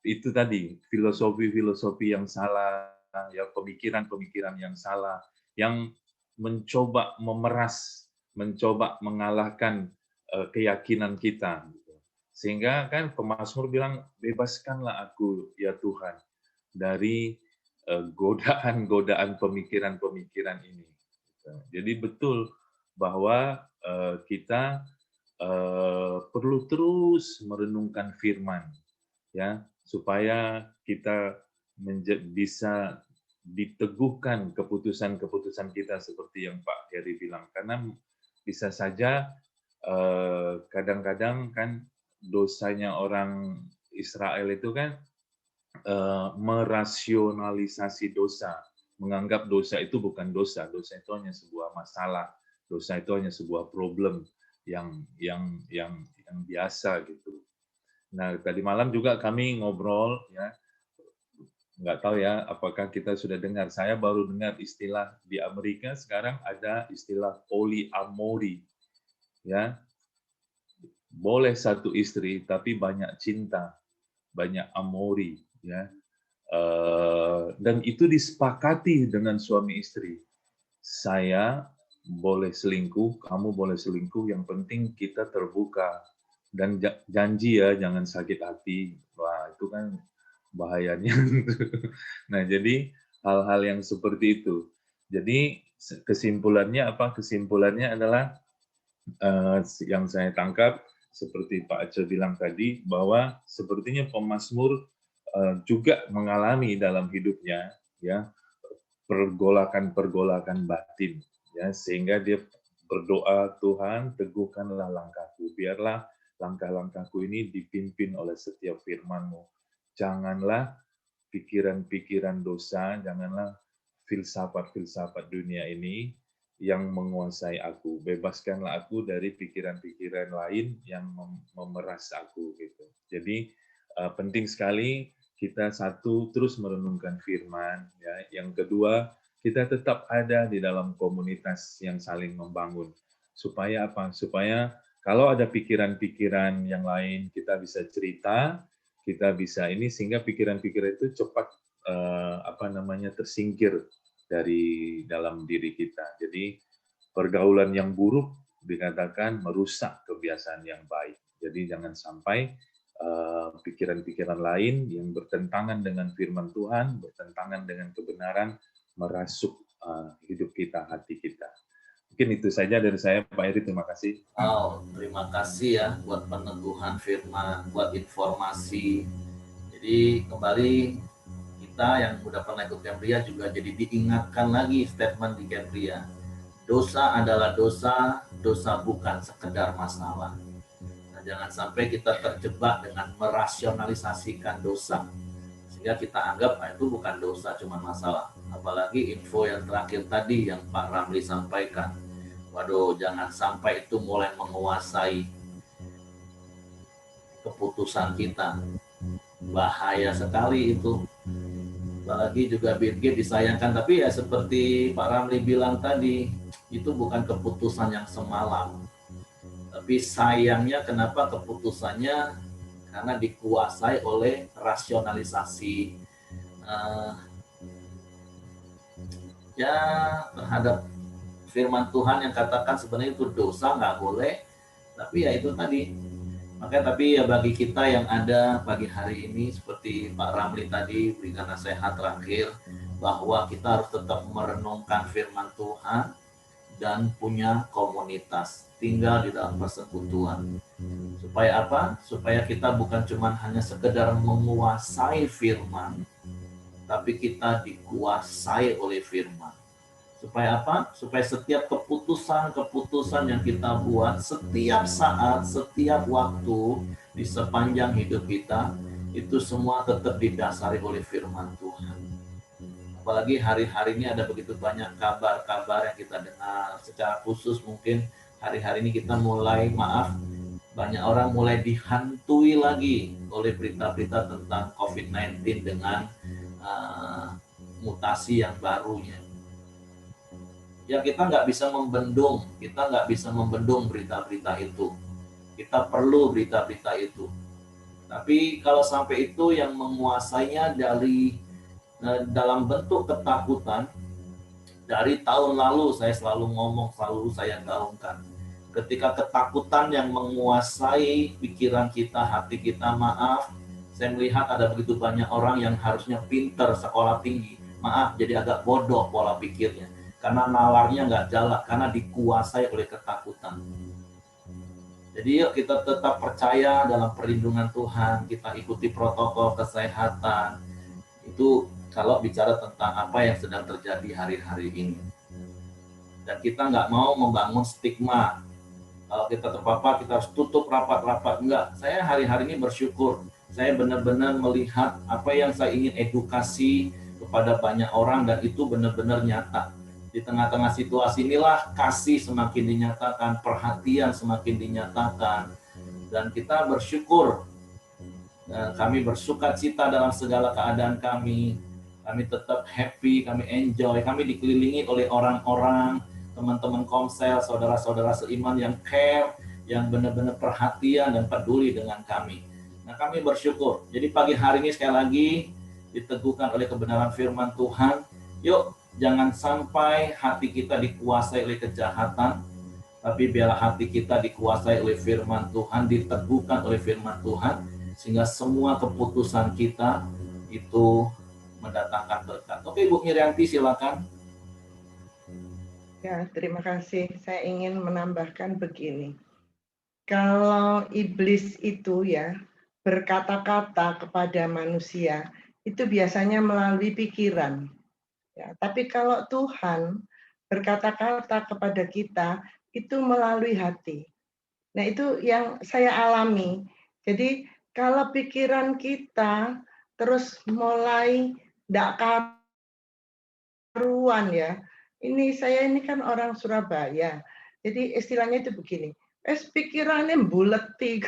Speaker 5: itu tadi, filosofi-filosofi yang salah, ya pemikiran-pemikiran yang salah, yang mencoba memeras, mencoba mengalahkan keyakinan kita. Sehingga kan pemazmur bilang, bebaskanlah aku ya Tuhan dari godaan-godaan pemikiran-pemikiran ini. Jadi betul bahwa kita perlu terus merenungkan firman, ya, supaya kita bisa diteguhkan keputusan-keputusan kita seperti yang Pak Heri bilang. Karena bisa saja kadang-kadang kan dosanya orang Israel itu kan merasionalisasi dosa, menganggap dosa itu bukan dosa, dosa itu hanya sebuah masalah, dosa itu hanya sebuah problem yang biasa gitu. Nah, tadi malam juga kami ngobrol, ya, nggak tahu ya apakah kita sudah dengar, saya baru dengar istilah di Amerika sekarang ada istilah polyamory, ya. Boleh satu istri tapi banyak cinta, banyak amori, ya. Dan itu disepakati dengan suami istri. Saya boleh selingkuh, kamu boleh selingkuh, yang penting kita terbuka dan janji ya jangan sakit hati. Wah, itu kan bahayanya. Nah, jadi hal-hal yang seperti itu. Jadi kesimpulannya apa? Kesimpulannya adalah yang saya tangkap seperti Pak Aceh bilang tadi, bahwa sepertinya pemazmur juga mengalami dalam hidupnya, ya, pergolakan-pergolakan batin, ya, sehingga dia berdoa, Tuhan teguhkanlah langkahku, biarlah langkah-langkahku ini dipimpin oleh setiap firman-Mu. Janganlah pikiran-pikiran dosa, janganlah filsafat-filsafat dunia ini yang menguasai aku. Bebaskanlah aku dari pikiran-pikiran lain yang memeras aku gitu. Jadi penting sekali kita satu terus merenungkan firman, ya. Yang kedua, kita tetap ada di dalam komunitas yang saling membangun. Supaya apa? Supaya kalau ada pikiran-pikiran yang lain kita bisa cerita, kita bisa ini sehingga pikiran-pikiran itu cepat tersingkir dari dalam diri kita. Jadi pergaulan yang buruk dikatakan merusak kebiasaan yang baik. Jadi jangan sampai pikiran-pikiran lain yang bertentangan dengan firman Tuhan, bertentangan dengan kebenaran, merasuk hidup kita, hati kita. Mungkin itu saja dari saya, Pak Heri. Terima kasih.
Speaker 1: Oh, terima kasih ya buat peneguhan firman, buat informasi. Jadi kembali kita yang sudah pernah ikut Kempria juga jadi diingatkan lagi statement di Kempria. Dosa adalah dosa, dosa bukan sekedar masalah. Nah, jangan sampai kita terjebak dengan merasionalisasikan dosa. Sehingga kita anggap itu bukan dosa, cuma masalah. Apalagi info yang terakhir tadi yang Pak Ramli sampaikan. Waduh, jangan sampai itu mulai menguasai keputusan kita. Bahaya sekali itu. Apalagi juga Bill Gates disayangkan, tapi ya seperti Pak Ramli bilang tadi, itu bukan keputusan yang semalam. Tapi sayangnya kenapa keputusannya? Karena dikuasai oleh rasionalisasi ya terhadap firman Tuhan yang katakan sebenarnya itu dosa, nggak boleh. Tapi ya itu tadi, Maka tapi ya bagi kita yang ada pagi hari ini seperti Pak Ramli tadi berikan nasihat terakhir bahwa kita harus tetap merenungkan firman Tuhan dan punya komunitas, tinggal di dalam persekutuan. Supaya apa? Supaya kita bukan cuma hanya sekedar menguasai firman, tapi kita dikuasai oleh firman. Supaya apa? Supaya setiap keputusan-keputusan yang kita buat setiap saat, setiap waktu di sepanjang hidup kita, itu semua tetap didasari oleh firman Tuhan. Apalagi hari-hari ini ada begitu banyak kabar-kabar yang kita dengar. Secara khusus mungkin hari-hari ini kita mulai, banyak orang mulai dihantui lagi oleh berita-berita tentang COVID-19 dengan mutasi yang barunya. Ya kita nggak bisa membendung berita-berita itu. Kita perlu berita-berita itu. Tapi kalau sampai itu yang menguasainya dalam bentuk ketakutan, dari tahun lalu saya selalu ngomong, selalu saya gaungkan. Ketika ketakutan yang menguasai pikiran kita, hati kita, saya melihat ada begitu banyak orang yang harusnya pintar, sekolah tinggi, jadi agak bodoh pola pikirnya. Karena nalarnya nggak jalan, karena dikuasai oleh ketakutan. Jadi yuk kita tetap percaya dalam perlindungan Tuhan, kita ikuti protokol kesehatan. Itu kalau bicara tentang apa yang sedang terjadi hari-hari ini. Dan kita nggak mau membangun stigma. Kalau kita terpapar, kita harus tutup rapat-rapat. Enggak, saya hari-hari ini bersyukur. Saya benar-benar melihat apa yang saya ingin edukasi kepada banyak orang, dan itu benar-benar nyata. Di tengah-tengah situasi inilah kasih semakin dinyatakan, perhatian semakin dinyatakan, dan kita bersyukur. Kami bersukacita dalam segala keadaan kami tetap happy, kami enjoy, kami dikelilingi oleh orang-orang, teman-teman komsel, saudara-saudara seiman yang care, yang benar-benar perhatian dan peduli dengan kami. Nah, kami bersyukur. Jadi pagi hari ini sekali lagi diteguhkan oleh kebenaran firman Tuhan. Yuk, jangan sampai hati kita dikuasai oleh kejahatan, tapi biarlah hati kita dikuasai oleh firman Tuhan, diteguhkan oleh firman Tuhan, sehingga semua keputusan kita itu mendatangkan berkat. Oke, Bu Mirianti, silakan.
Speaker 6: Ya, terima kasih. Saya ingin menambahkan begini. Kalau iblis itu ya berkata-kata kepada manusia, itu biasanya melalui pikiran. Ya, tapi kalau Tuhan berkata-kata kepada kita, itu melalui hati. Nah, itu yang saya alami. Jadi, kalau pikiran kita terus mulai tidak karuan ya. Saya ini kan orang Surabaya. Jadi istilahnya itu begini. Pikirannya buleti.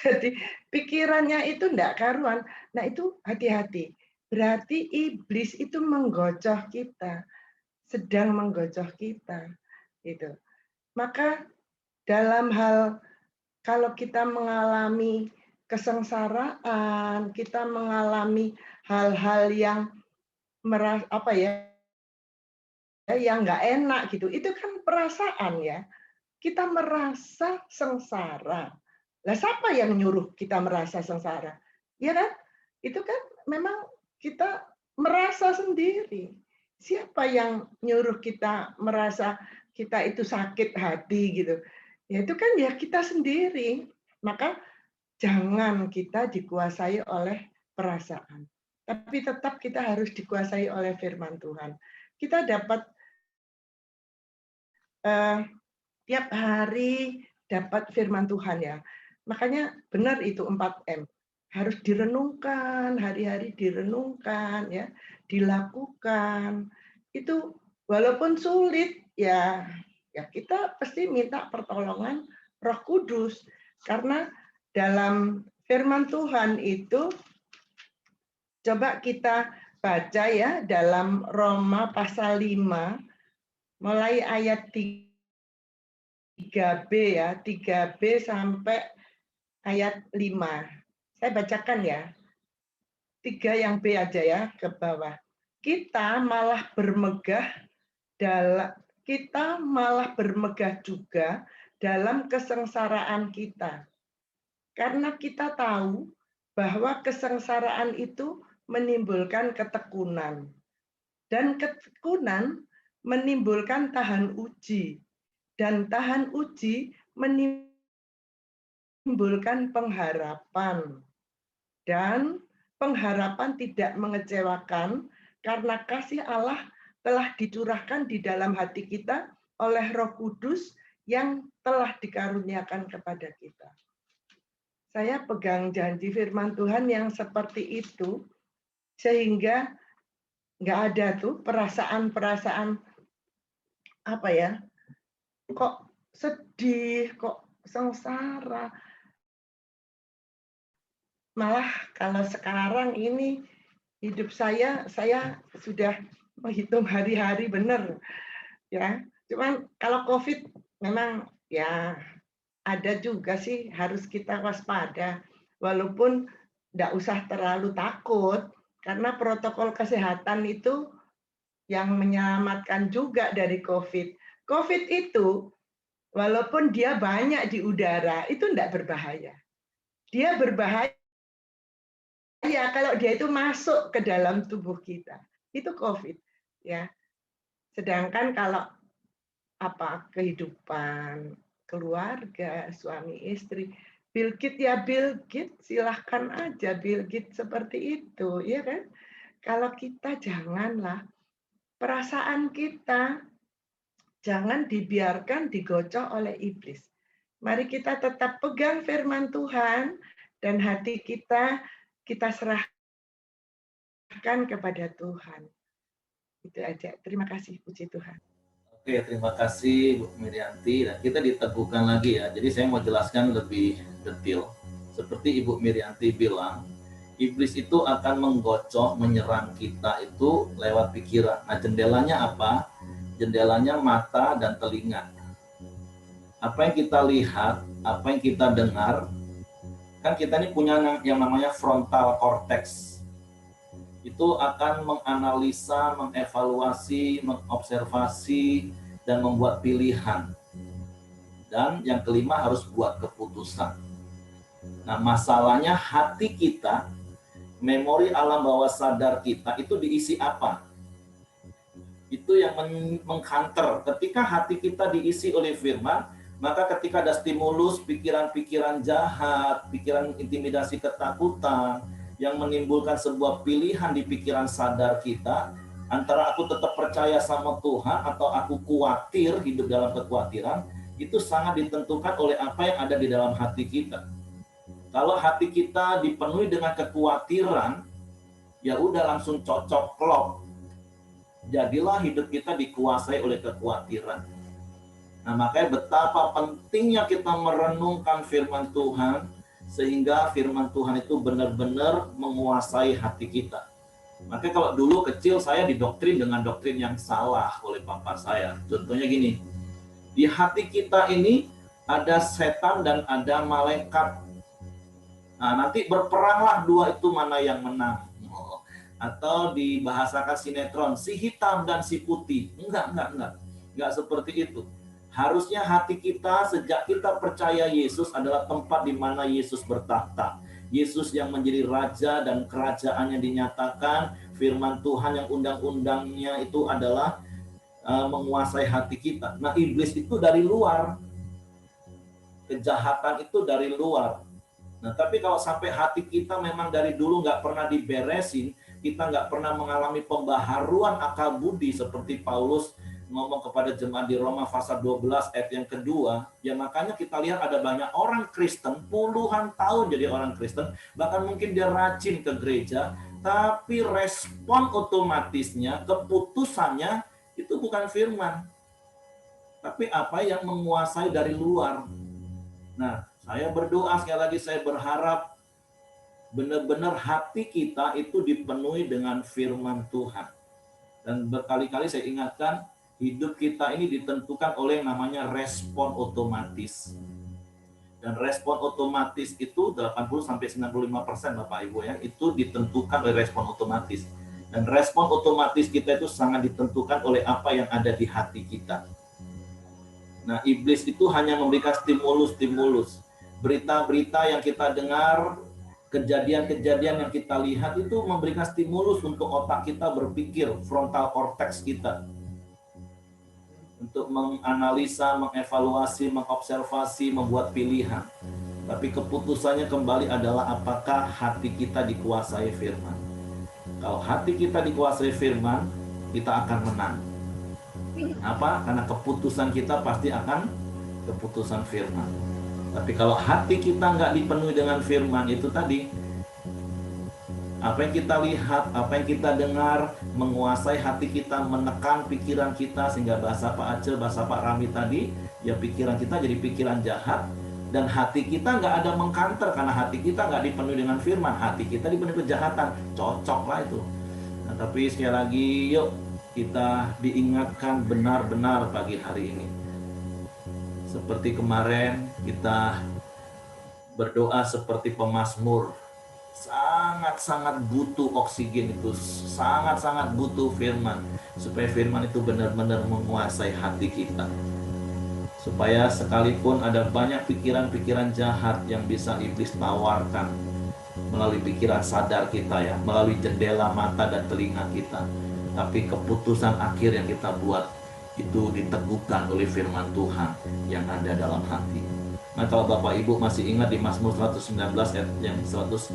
Speaker 6: Jadi pikirannya itu tidak karuan. Nah, itu hati-hati. Berarti iblis itu menggocoh kita, sedang menggocoh kita, gitu. Maka dalam hal kalau kita mengalami kesengsaraan, kita mengalami hal-hal yang yang nggak enak gitu, itu kan perasaan ya. Kita merasa sengsara. Lah siapa yang nyuruh kita merasa sengsara? Ya kan? Itu kan memang kita merasa sendiri. Siapa yang nyuruh kita merasa kita itu sakit hati gitu? Ya itu kan ya kita sendiri. Maka jangan kita dikuasai oleh perasaan. Tapi tetap kita harus dikuasai oleh firman Tuhan. Kita dapat tiap hari dapat firman Tuhan ya. Makanya benar itu 4M. Harus direnungkan, hari-hari direnungkan ya, dilakukan. Itu walaupun sulit ya kita pasti minta pertolongan Roh Kudus, karena dalam firman Tuhan itu coba kita baca ya dalam Roma pasal 5 mulai ayat 3b ya, 3b sampai ayat 5. Saya bacakan ya. 3 yang B aja ya ke bawah. Kita malah bermegah juga dalam kesengsaraan kita. Karena kita tahu bahwa kesengsaraan itu menimbulkan ketekunan. Dan ketekunan menimbulkan tahan uji. Dan tahan uji menimbulkan pengharapan. Dan pengharapan tidak mengecewakan karena kasih Allah telah dicurahkan di dalam hati kita oleh Roh Kudus yang telah dikaruniakan kepada kita. Saya pegang janji firman Tuhan yang seperti itu, sehingga nggak ada tuh perasaan-perasaan apa ya, kok sedih, kok sengsara. Malah kalau sekarang ini hidup saya sudah menghitung hari-hari benar, ya. Cuman kalau COVID memang ya ada juga sih harus kita waspada, walaupun tidak usah terlalu takut, karena protokol kesehatan itu yang menyelamatkan juga dari COVID. COVID itu, walaupun dia banyak di udara, itu tidak berbahaya. Dia berbahaya kalau dia itu masuk ke dalam tubuh kita. Itu COVID. Ya. Sedangkan kalau kehidupan keluarga, suami istri, Bill Gates ya Bill Gates, silahkan aja Bill Gates seperti itu, ya kan? Kalau kita janganlah perasaan kita jangan dibiarkan digocok oleh iblis. Mari kita tetap pegang firman Tuhan dan hati kita serahkan kepada Tuhan. Itu aja. Terima kasih, puji Tuhan.
Speaker 1: Oke, terima kasih Bu Mirianti. Dan kita diteguhkan lagi ya. Jadi saya mau jelaskan lebih detail. Seperti Ibu Mirianti bilang, iblis itu akan menggocok, menyerang kita itu lewat pikiran. Nah, jendelanya apa? Jendelanya mata dan telinga. Apa yang kita lihat, apa yang kita dengar, kan kita ini punya yang namanya frontal cortex. Itu akan menganalisa, mengevaluasi, mengobservasi, dan membuat pilihan. Dan yang kelima harus buat keputusan. Nah, masalahnya hati kita, memori alam bawah sadar kita, itu diisi apa? Itu yang mengkanter. Ketika hati kita diisi oleh firman, maka ketika ada stimulus, pikiran-pikiran jahat, pikiran intimidasi, ketakutan, yang menimbulkan sebuah pilihan di pikiran sadar kita, antara aku tetap percaya sama Tuhan atau aku khawatir, hidup dalam kekhawatiran, itu sangat ditentukan oleh apa yang ada di dalam hati kita. Kalau hati kita dipenuhi dengan kekhawatiran, ya udah langsung cocok klop. Jadilah hidup kita dikuasai oleh kekhawatiran. Nah, makanya betapa pentingnya kita merenungkan firman Tuhan, sehingga firman Tuhan itu benar-benar menguasai hati kita. Makanya kalau dulu kecil saya didoktrin dengan doktrin yang salah oleh papa saya. Contohnya gini, di hati kita ini ada setan dan ada malaikat. Nah, nanti berperanglah dua itu mana yang menang. Atau dibahasakan sinetron, si hitam dan si putih. Enggak seperti itu. Harusnya hati kita sejak kita percaya Yesus adalah tempat di mana Yesus bertahta. Yesus yang menjadi raja dan kerajaannya dinyatakan, firman Tuhan yang undang-undangnya itu adalah menguasai hati kita. Nah, iblis itu dari luar. Kejahatan itu dari luar. Nah, tapi kalau sampai hati kita memang dari dulu nggak pernah diberesin, kita nggak pernah mengalami pembaharuan akal budi seperti Paulus ngomong kepada jemaat di Roma pasal 12 ayat yang kedua, ya makanya kita lihat ada banyak orang Kristen, puluhan tahun jadi orang Kristen, bahkan mungkin dia rajin ke gereja, tapi respon otomatisnya, keputusannya itu bukan firman, tapi apa yang menguasai dari luar. Nah, saya berdoa sekali lagi, saya berharap benar-benar hati kita itu dipenuhi dengan firman Tuhan. Dan berkali-kali saya ingatkan, hidup kita ini ditentukan oleh yang namanya respon otomatis. Dan respon otomatis itu 80-95% Bapak Ibu ya, itu ditentukan oleh respon otomatis. Dan respon otomatis kita itu sangat ditentukan oleh apa yang ada di hati kita. Nah, iblis itu hanya memberikan stimulus-stimulus. berita-berita yang kita dengar, kejadian-kejadian yang kita lihat itu memberikan stimulus untuk otak kita berpikir, frontal cortex kita. Untuk menganalisa, mengevaluasi, mengobservasi, membuat pilihan. Tapi keputusannya kembali adalah apakah hati kita dikuasai firman. Kalau hati kita dikuasai firman, kita akan menang. Kenapa? Karena keputusan kita pasti akan keputusan firman. Tapi kalau hati kita nggak dipenuhi dengan firman, itu tadi, apa yang kita lihat, apa yang kita dengar, menguasai hati kita, menekan pikiran kita, sehingga bahasa Pak Acil, bahasa Pak Rami tadi, ya pikiran kita jadi pikiran jahat, dan hati kita nggak ada mengkanter, karena hati kita nggak dipenuhi dengan firman, hati kita dipenuhi kejahatan, cocok lah itu. Nah, tapi sekali lagi, yuk kita diingatkan benar-benar pagi hari ini. Seperti kemarin kita berdoa seperti pemazmur, sangat-sangat butuh oksigen itu, sangat-sangat butuh firman, supaya firman itu benar-benar menguasai hati kita. Supaya sekalipun ada banyak pikiran-pikiran jahat yang bisa iblis tawarkan melalui pikiran sadar kita ya, melalui jendela mata dan telinga kita, tapi keputusan akhir yang kita buat itu diteguhkan oleh firman Tuhan yang ada dalam hati. Nah, kalau Bapak Ibu masih ingat di Mazmur 119 ayat yang 105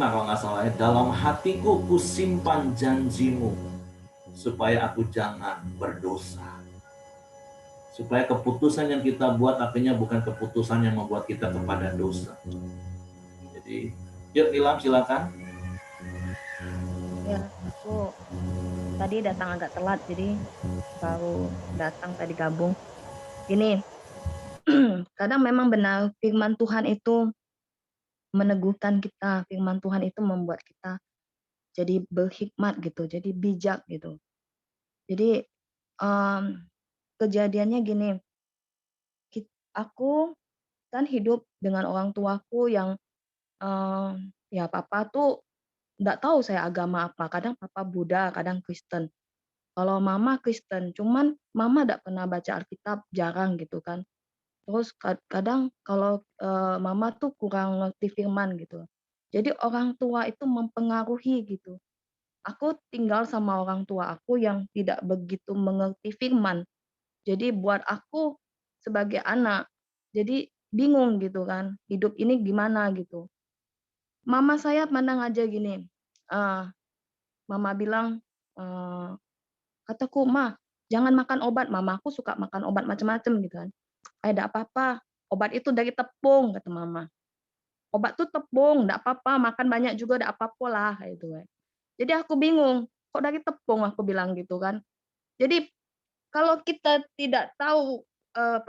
Speaker 1: kalau nggak salah, dalam hatiku kusimpan janjimu supaya aku jangan berdosa. Supaya keputusan yang kita buat akhirnya bukan keputusan yang membuat kita kepada dosa. Jadi, yuk Nilam silakan.
Speaker 7: Ya, aku tadi datang agak telat, jadi baru datang tadi gabung. Gini, kadang memang benar firman Tuhan itu meneguhkan kita, firman Tuhan itu membuat kita jadi berhikmat gitu, jadi bijak gitu. Jadi kejadiannya gini, aku kan hidup dengan orang tuaku yang ya papa tuh nggak tahu saya agama apa, kadang papa Buddha, kadang Kristen. Kalau mama Kristen, cuman mama nggak pernah baca Alkitab, jarang gitu kan. Terus kadang kalau mama tuh kurang ngerti firman gitu. Jadi orang tua itu mempengaruhi gitu. Aku tinggal sama orang tua aku yang tidak begitu mengerti firman. Jadi buat aku sebagai anak, jadi bingung gitu kan, hidup ini gimana gitu. Mama saya pandang aja gini, mama bilang, kataku, "Ma, jangan makan obat." Mamaku suka makan obat macam-macam gitu kan. "Tidak apa-apa, obat itu dari tepung," kata mama. "Obat tuh tepung, tidak apa-apa, makan banyak juga tidak apa-apa lah," gitu kan. Jadi aku bingung, kok dari tepung, aku bilang gitu kan. Jadi kalau kita tidak tahu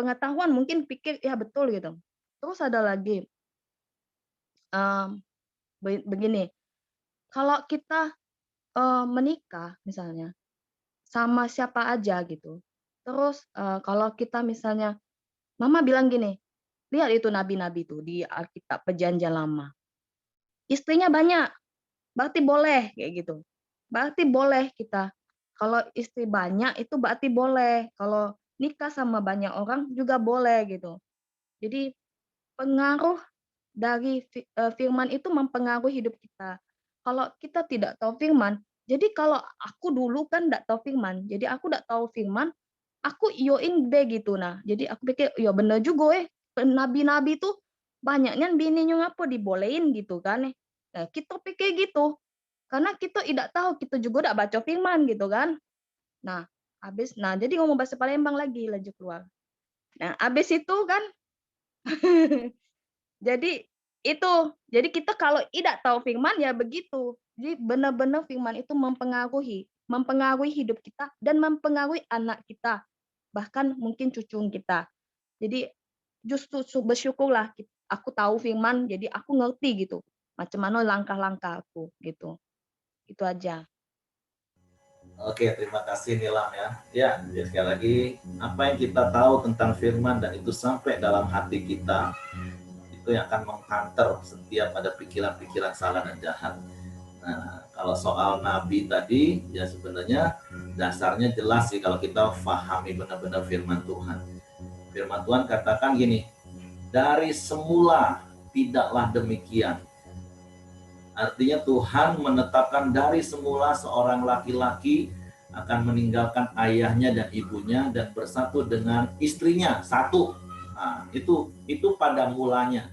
Speaker 7: pengetahuan mungkin pikir ya betul gitu. Terus ada lagi begini, kalau kita menikah misalnya sama siapa aja gitu. Terus kalau kita misalnya, mama bilang gini, lihat itu nabi-nabi tuh di Alkitab Perjanjian Lama. Istrinya banyak, berarti boleh kayak gitu. Berarti boleh kita. Kalau istri banyak itu berarti boleh. Kalau nikah sama banyak orang juga boleh gitu. Jadi pengaruh dari firman itu mempengaruhi hidup kita. Kalau kita tidak tahu firman, jadi kalau aku dulu kan tidak tahu firman, jadi aku tidak tahu firman, aku iyoin be gitu. Nah, jadi aku pikir, ya bener juga nabi-nabi tuh banyaknya bininya ngapa dibolehin gitu kan. Nah, kita pikir gitu. Karena kita tidak tahu, kita juga tidak baca firman gitu kan. Nah, jadi ngomong bahasa Palembang lagi, lanjut keluar. Nah, habis itu kan, jadi kita kalau tidak tahu firman ya begitu. Jadi benar-benar firman itu mempengaruhi hidup kita dan mempengaruhi anak kita, bahkan mungkin cucu kita. Jadi justru bersyukurlah aku tahu firman, jadi aku ngerti gitu. Macam mana langkah-langkah aku gitu. Itu aja.
Speaker 1: Oke, terima kasih Nilam ya. Ya, sekali lagi, apa yang kita tahu tentang firman dan itu sampai dalam hati kita, itu yang akan mengkanter setiap ada pikiran-pikiran salah dan jahat. Nah, kalau soal nabi tadi, ya sebenarnya dasarnya jelas sih kalau kita pahami benar-benar firman Tuhan. Firman Tuhan katakan gini, Dari semula tidaklah demikian. Artinya Tuhan menetapkan dari semula seorang laki-laki akan meninggalkan ayahnya dan ibunya dan bersatu dengan istrinya, satu. Nah, itu pada mulanya.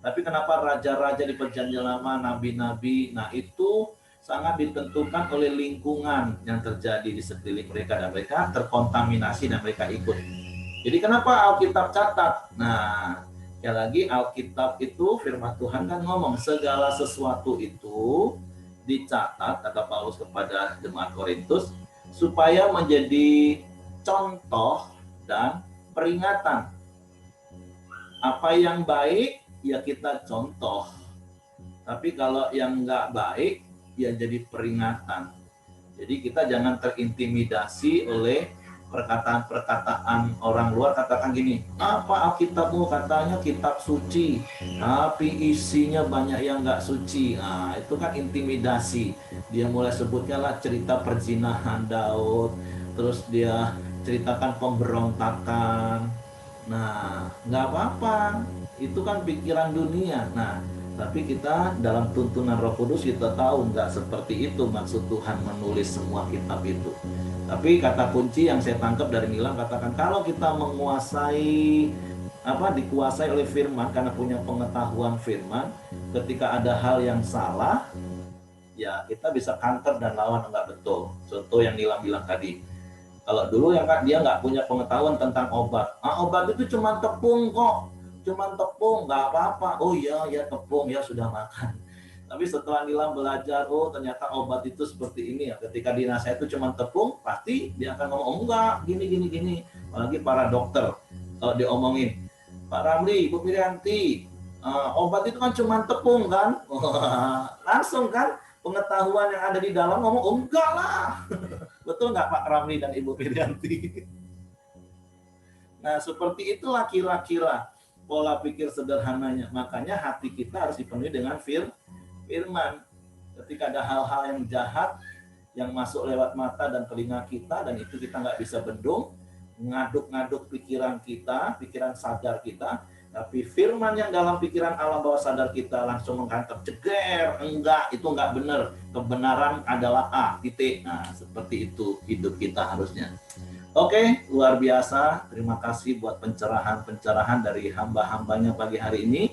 Speaker 1: Tapi kenapa raja-raja di Perjanjian Lama, nabi-nabi, nah itu sangat ditentukan oleh lingkungan yang terjadi di sekeliling mereka dan mereka terkontaminasi dan mereka ikut. Jadi kenapa Alkitab catat? Nah, sekali lagi Alkitab itu firman Tuhan kan ngomong segala sesuatu itu dicatat, kata Paulus kepada jemaat Korintus, supaya menjadi contoh dan peringatan. Apa yang baik ya kita contoh, tapi kalau yang nggak baik ya jadi peringatan. Jadi kita jangan terintimidasi oleh perkataan-perkataan orang luar. Katakan gini, apa Alkitabmu katanya kitab suci, tapi isinya banyak yang nggak suci. Nah, itu kan intimidasi. Dia mulai sebutnya lah cerita perzinahan Daud, terus dia ceritakan pemberontakan. Nah, nggak apa-apa, itu kan pikiran dunia. Nah, tapi kita dalam tuntunan Roh Kudus kita tahu nggak seperti itu maksud Tuhan menulis semua kitab itu. Tapi kata kunci yang saya tangkap dari Nilam, katakan kalau kita menguasai dikuasai oleh firman karena punya pengetahuan firman, ketika ada hal yang salah ya kita bisa counter dan lawan nggak betul. Contoh yang Nilam bilang tadi, kalau dulu yang dia nggak punya pengetahuan tentang obat, obat itu cuma tepung kok, cuma tepung, nggak apa-apa. Oh iya, ya tepung, ya sudah makan. Tapi setelah Nilam belajar, oh ternyata obat itu seperti ini ya. Ketika dinasihat itu cuma tepung, pasti dia akan ngomong, oh enggak, gini. Apalagi para dokter, kalau diomongin, Pak Ramli, Ibu Mirianti, obat itu kan cuma tepung kan? Langsung kan pengetahuan yang ada di dalam ngomong, oh enggak lah. Betul nggak Pak Ramli dan Ibu Mirianti? Nah, seperti itulah kira-kira pola pikir sederhananya. Makanya hati kita harus dipenuhi dengan firman. Ketika ada hal-hal yang jahat yang masuk lewat mata dan telinga kita, dan itu kita nggak bisa bendung, ngaduk-ngaduk pikiran kita, pikiran sadar kita, tapi firman yang dalam pikiran alam bawah sadar kita langsung menghantam, ceger, enggak, itu enggak benar. Kebenaran adalah A, titik. Nah, seperti itu hidup kita harusnya. Oke, luar biasa. Terima kasih buat pencerahan-pencerahan dari hamba-hambanya pagi hari ini.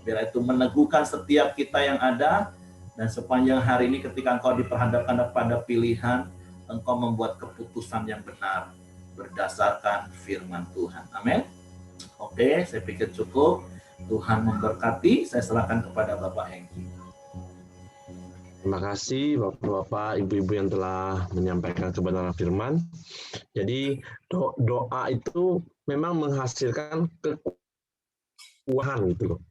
Speaker 1: Biar itu meneguhkan setiap kita yang ada, dan sepanjang hari ini ketika engkau diperhadapkan pada pilihan, engkau membuat keputusan yang benar berdasarkan firman Tuhan. Amin. Oke, saya pikir cukup. Tuhan memberkati. Saya serahkan kepada Bapak Hengki.
Speaker 2: Terima kasih Bapak-Bapak, Ibu-Ibu yang telah menyampaikan kebenaran firman. Jadi doa itu memang menghasilkan kekuatan gitu loh.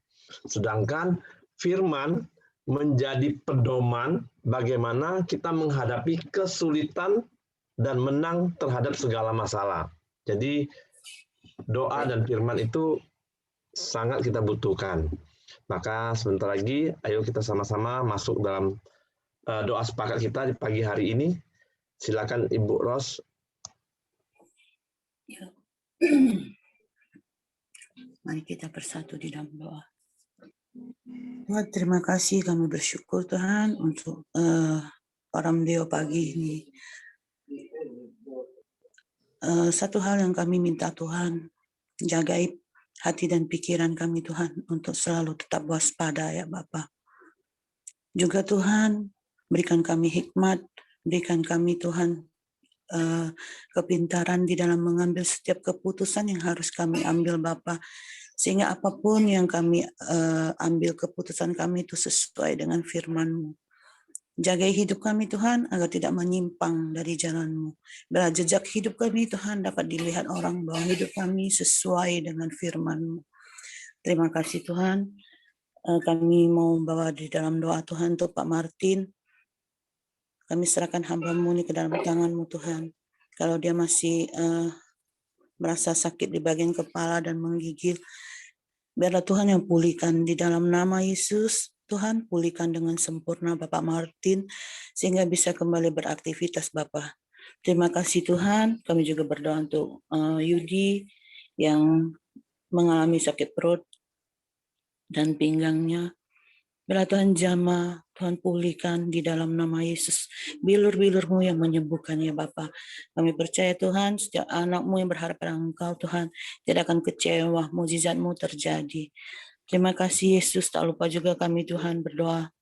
Speaker 2: Sedangkan firman menjadi pedoman bagaimana kita menghadapi kesulitan dan menang terhadap segala masalah. Jadi doa dan firman itu sangat kita butuhkan. Maka sebentar lagi, ayo kita sama-sama masuk dalam doa sepakat kita di pagi hari ini. Silakan Ibu Ros.
Speaker 8: Ya. Mari kita bersatu di dalam doa. Tuhan, terima kasih, kami bersyukur Tuhan untuk para Mdeo pagi ini. Satu hal yang kami minta Tuhan, jagai hati dan pikiran kami Tuhan untuk selalu tetap waspada ya Bapa. Juga Tuhan, berikan kami hikmat, berikan kami Tuhan kepintaran di dalam mengambil setiap keputusan yang harus kami ambil Bapa. Sehingga apapun yang kami ambil keputusan kami itu sesuai dengan firman-Mu. Jagai hidup kami Tuhan agar tidak menyimpang dari jalan-Mu. Biarlah jejak hidup kami Tuhan dapat dilihat orang bahwa hidup kami sesuai dengan firman-Mu. Terima kasih Tuhan. Kami mau bawa di dalam doa Tuhan untuk Pak Martin. Kami serahkan hamba-Mu ini ke dalam tangan-Mu Tuhan. Kalau dia masih merasa sakit di bagian kepala dan menggigil, biarlah Tuhan yang pulihkan di dalam nama Yesus. Tuhan, pulihkan dengan sempurna Bapak Martin, sehingga bisa kembali beraktivitas Bapak. Terima kasih Tuhan. Kami juga berdoa untuk Yudi yang mengalami sakit perut. dan pinggangnya. Bila Tuhan jamah, Tuhan pulihkan di dalam nama Yesus. Bilur-bilur-Mu yang menyembuhkan ya Bapa. Kami percaya Tuhan, setiap anak-Mu yang berharap pada Engkau Tuhan, tidak akan kecewa, mukjizat-Mu terjadi. Terima kasih Yesus, tak lupa juga kami Tuhan berdoa.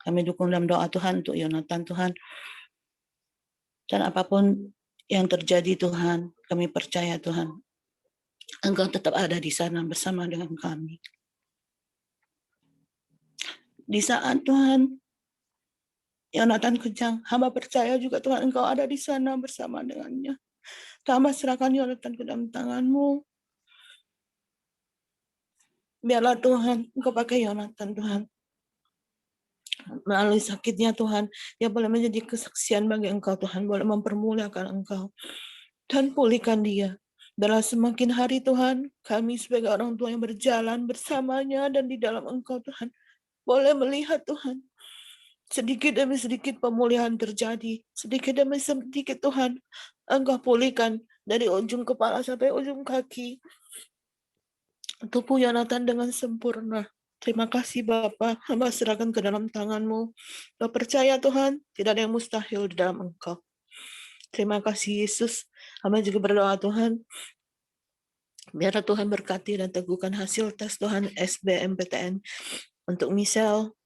Speaker 8: Kami dukung dalam doa Tuhan untuk Yonatan Tuhan. Dan apapun yang terjadi Tuhan, kami percaya Tuhan, Engkau tetap ada di sana bersama dengan kami. Di saat Tuhan, Yonatan kejang, hamba percaya juga Tuhan Engkau ada di sana bersama dengannya. Hamba serahkan Yonatan ke dalam tangan-Mu. Biarlah Tuhan, Engkau pakai Yonatan Tuhan. Melalui sakitnya Tuhan, dia boleh menjadi kesaksian bagi Engkau Tuhan, boleh mempermuliakan Engkau. Dan pulihkan dia. Biarlah semakin hari Tuhan, kami sebagai orang tua yang berjalan bersamanya dan di dalam Engkau Tuhan, boleh melihat Tuhan, sedikit demi sedikit pemulihan terjadi. Sedikit demi sedikit Tuhan, Engkau pulihkan dari ujung kepala sampai ujung kaki. Tubuh Yonatan dengan sempurna. Terima kasih Bapa, hamba serahkan ke dalam tangan-Mu. Kau percaya Tuhan, tidak ada yang mustahil di dalam Engkau. Terima kasih Yesus. Hamba juga berdoa Tuhan, biar Tuhan berkati dan teguhkan hasil tes Tuhan SBMPTN untuk Michelle,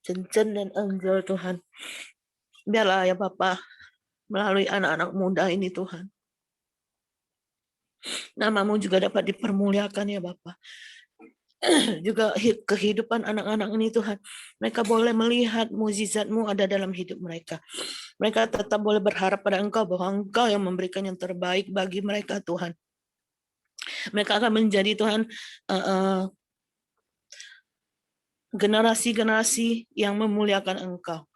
Speaker 8: Cencen, dan Angel Tuhan. Biarlah ya Bapa, melalui anak-anak muda ini Tuhan, nama-Mu juga dapat dipermuliakan ya Bapa. Juga kehidupan anak-anak ini Tuhan, mereka boleh melihat mukjizat-Mu ada dalam hidup mereka. Mereka tetap boleh berharap pada Engkau bahwa Engkau yang memberikan yang terbaik bagi mereka Tuhan. Mereka akan menjadi Tuhan generasi-generasi yang memuliakan Engkau.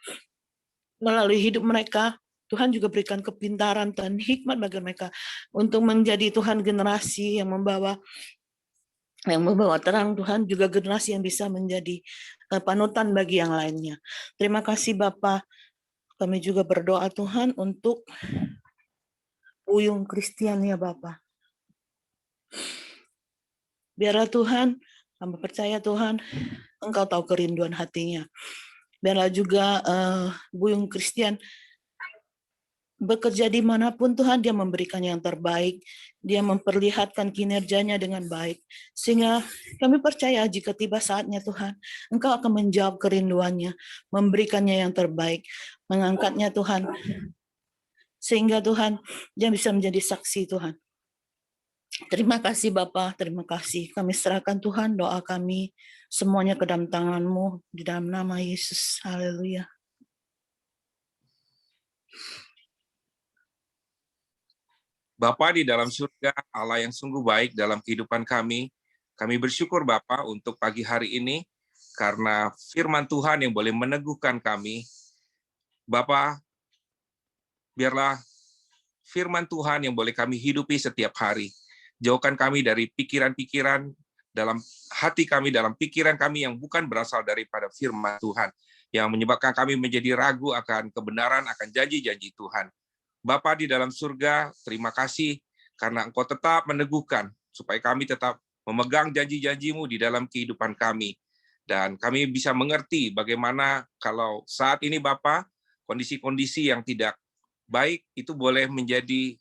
Speaker 8: Melalui hidup mereka, Tuhan juga berikan kepintaran dan hikmat bagi mereka untuk menjadi Tuhan generasi yang membawa terang Tuhan, juga generasi yang bisa menjadi panutan bagi yang lainnya. Terima kasih Bapa. Kami juga berdoa Tuhan untuk Uyung Kristian ya Bapa. Biarlah Tuhan, hamba percaya Tuhan, Engkau tahu kerinduan hatinya. Biarlah juga Buyung Kristian bekerja dimanapun Tuhan, dia memberikan yang terbaik, dia memperlihatkan kinerjanya dengan baik, sehingga kami percaya jika tiba saatnya Tuhan, Engkau akan menjawab kerinduannya, memberikannya yang terbaik, mengangkatnya Tuhan, sehingga Tuhan, dia bisa menjadi saksi Tuhan. Terima kasih Bapa, terima kasih. Kami serahkan Tuhan doa kami semuanya ke dalam tangan-Mu, di dalam nama Yesus. Haleluya.
Speaker 9: Bapa di dalam surga, Allah yang sungguh baik dalam kehidupan kami. Kami bersyukur Bapa untuk pagi hari ini, karena firman Tuhan yang boleh meneguhkan kami. Bapa, biarlah firman Tuhan yang boleh kami hidupi setiap hari. Jauhkan kami dari pikiran-pikiran dalam hati kami, dalam pikiran kami yang bukan berasal daripada firman Tuhan, yang menyebabkan kami menjadi ragu akan kebenaran, akan janji-janji Tuhan. Bapa di dalam surga, terima kasih karena Engkau tetap meneguhkan supaya kami tetap memegang janji-janji-Mu di dalam kehidupan kami. Dan kami bisa mengerti bagaimana kalau saat ini Bapa, kondisi-kondisi yang tidak baik itu boleh menjadi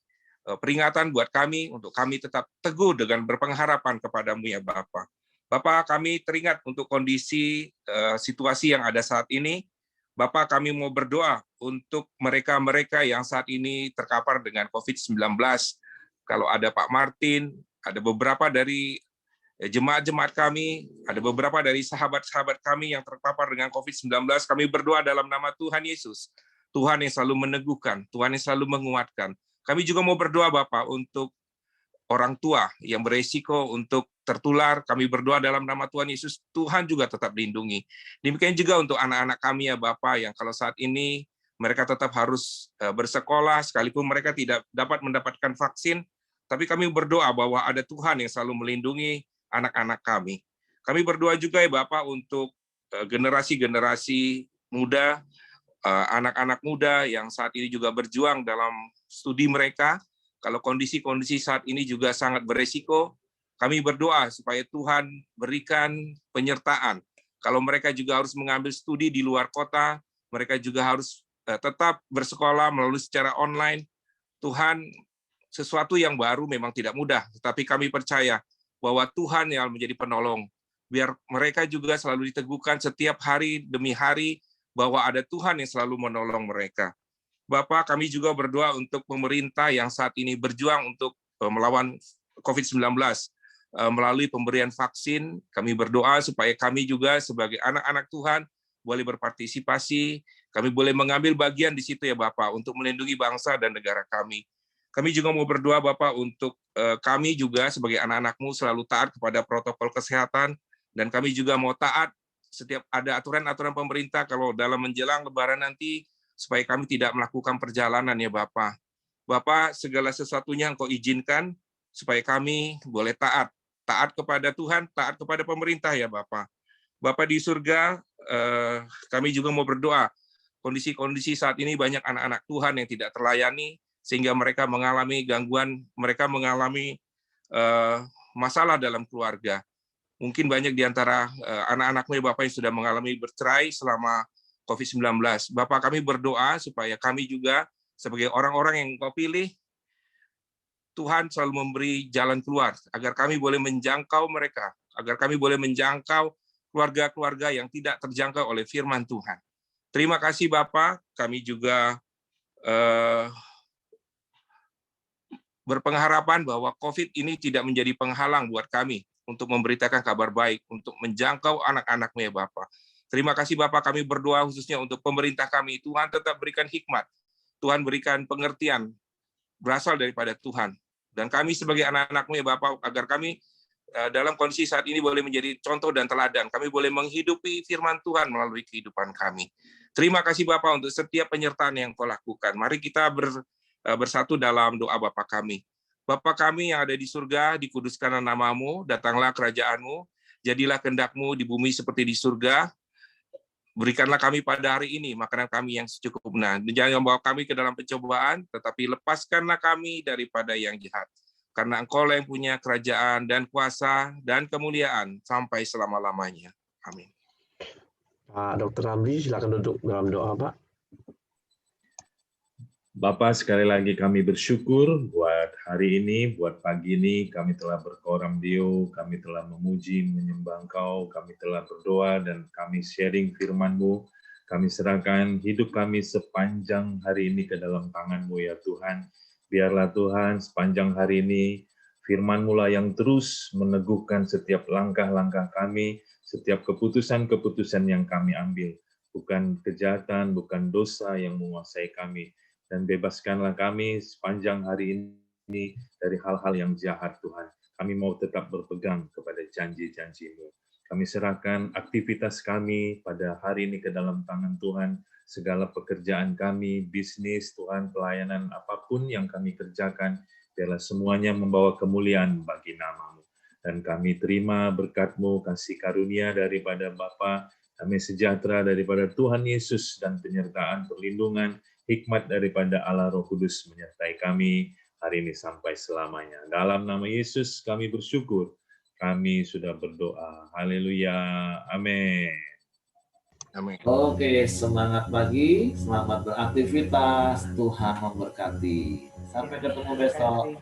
Speaker 9: peringatan buat kami untuk kami tetap teguh dengan berpengharapan kepada-Mu ya Bapa. Bapa, kami teringat untuk kondisi situasi yang ada saat ini. Bapak, kami mau berdoa untuk mereka-mereka yang saat ini terkapar dengan COVID-19. Kalau ada Pak Martin, ada beberapa dari jemaat-jemaat kami, ada beberapa dari sahabat-sahabat kami yang terpapar dengan COVID-19, kami berdoa dalam nama Tuhan Yesus. Tuhan yang selalu meneguhkan, Tuhan yang selalu menguatkan. Kami juga mau berdoa Bapak untuk orang tua yang beresiko untuk tertular, kami berdoa dalam nama Tuhan Yesus, Tuhan juga tetap lindungi. Demikian juga untuk anak-anak kami ya Bapak, yang kalau saat ini mereka tetap harus bersekolah, sekalipun mereka tidak dapat mendapatkan vaksin, tapi kami berdoa bahwa ada Tuhan yang selalu melindungi anak-anak kami. Kami berdoa juga ya Bapak untuk generasi-generasi muda, anak-anak muda yang saat ini juga berjuang dalam studi mereka. Kalau kondisi-kondisi saat ini juga sangat beresiko, Kami berdoa supaya Tuhan berikan penyertaan. Kalau mereka juga harus mengambil studi di luar kota, mereka juga harus tetap bersekolah melalui secara online. Tuhan, sesuatu yang baru memang tidak mudah, tetapi kami percaya bahwa Tuhan yang menjadi penolong. Biar mereka juga selalu diteguhkan setiap hari demi hari bahwa ada Tuhan yang selalu menolong mereka. Bapak, kami juga berdoa untuk pemerintah yang saat ini berjuang untuk melawan COVID-19 melalui pemberian vaksin. Kami berdoa supaya kami juga sebagai anak-anak Tuhan boleh berpartisipasi, kami boleh mengambil bagian di situ ya Bapak, untuk melindungi bangsa dan negara kami. Kami juga mau berdoa Bapak untuk kami juga sebagai anak-anak-Mu selalu taat kepada protokol kesehatan, dan kami juga mau taat setiap ada aturan-aturan pemerintah kalau dalam menjelang Lebaran nanti, supaya kami tidak melakukan perjalanan ya Bapak. Bapak, segala sesuatunya Engkau izinkan supaya kami boleh taat. Taat kepada Tuhan, taat kepada pemerintah ya Bapak. Bapak di surga, kami juga mau berdoa. Kondisi-kondisi saat ini banyak anak-anak Tuhan yang tidak terlayani, sehingga mereka mengalami gangguan, mereka mengalami masalah dalam keluarga. Mungkin banyak di antara anak-anaknya Bapak yang sudah mengalami bercerai selama COVID-19. Bapak, kami berdoa supaya kami juga sebagai orang-orang yang Engkau pilih, Tuhan selalu memberi jalan keluar, agar kami boleh menjangkau mereka, agar kami boleh menjangkau keluarga-keluarga yang tidak terjangkau oleh firman Tuhan. Terima kasih Bapak, kami juga berpengharapan bahwa COVID ini tidak menjadi penghalang buat kami untuk memberitakan kabar baik, untuk menjangkau anak-anakmu ya Bapak. Terima kasih Bapak, kami berdoa khususnya untuk pemerintah kami. Tuhan tetap berikan hikmat, Tuhan berikan pengertian berasal daripada Tuhan. Dan kami sebagai anak-anakmu ya Bapak, agar kami dalam kondisi saat ini boleh menjadi contoh dan teladan. Kami boleh menghidupi firman Tuhan melalui kehidupan kami. Terima kasih Bapak untuk setiap penyertaan yang Kau lakukan. Mari kita bersatu dalam doa Bapa kami. Bapa kami yang ada di surga, dikuduskanlah nama-Mu, datanglah kerajaan-Mu, jadilah kehendak-Mu di bumi seperti di surga. Berikanlah kami pada hari ini makanan kami yang secukupnya. Jangan membawa kami ke dalam pencobaan, tetapi lepaskanlah kami daripada yang jahat. Karena Engkau yang punya kerajaan dan kuasa dan kemuliaan sampai selama-lamanya. Amin.
Speaker 2: Pak Dr. Ramli, silakan duduk dalam doa, Pak.
Speaker 5: Bapak, sekali lagi kami bersyukur buat hari ini, buat pagi ini, kami telah berkoram Dio, kami telah memuji, menyembah Engkau, kami telah berdoa, dan kami sharing firman-Mu. Kami serahkan hidup kami sepanjang hari ini ke dalam tangan-Mu ya Tuhan. Biarlah Tuhan sepanjang hari ini, firman-Mu lah yang terus meneguhkan setiap langkah-langkah kami, setiap keputusan-keputusan yang kami ambil. Bukan kejahatan, bukan dosa yang menguasai kami. Dan bebaskanlah kami sepanjang hari ini dari hal-hal yang jahat Tuhan. Kami mau tetap berpegang kepada janji-janji-Mu. Kami serahkan aktivitas kami pada hari ini ke dalam tangan Tuhan. Segala pekerjaan kami, bisnis Tuhan, pelayanan apapun yang kami kerjakan, biarlah semuanya membawa kemuliaan bagi nama-Mu. Dan kami terima berkat-Mu, kasih karunia daripada Bapa, damai sejahtera daripada Tuhan Yesus, dan penyertaan perlindungan, hikmat daripada Allah Roh Kudus menyertai kami hari ini sampai selamanya. Dalam nama Yesus kami bersyukur. Kami sudah berdoa. Haleluya. Amin.
Speaker 9: Amin.
Speaker 1: Oke, semangat pagi, selamat beraktivitas. Tuhan memberkati. Sampai ketemu besok.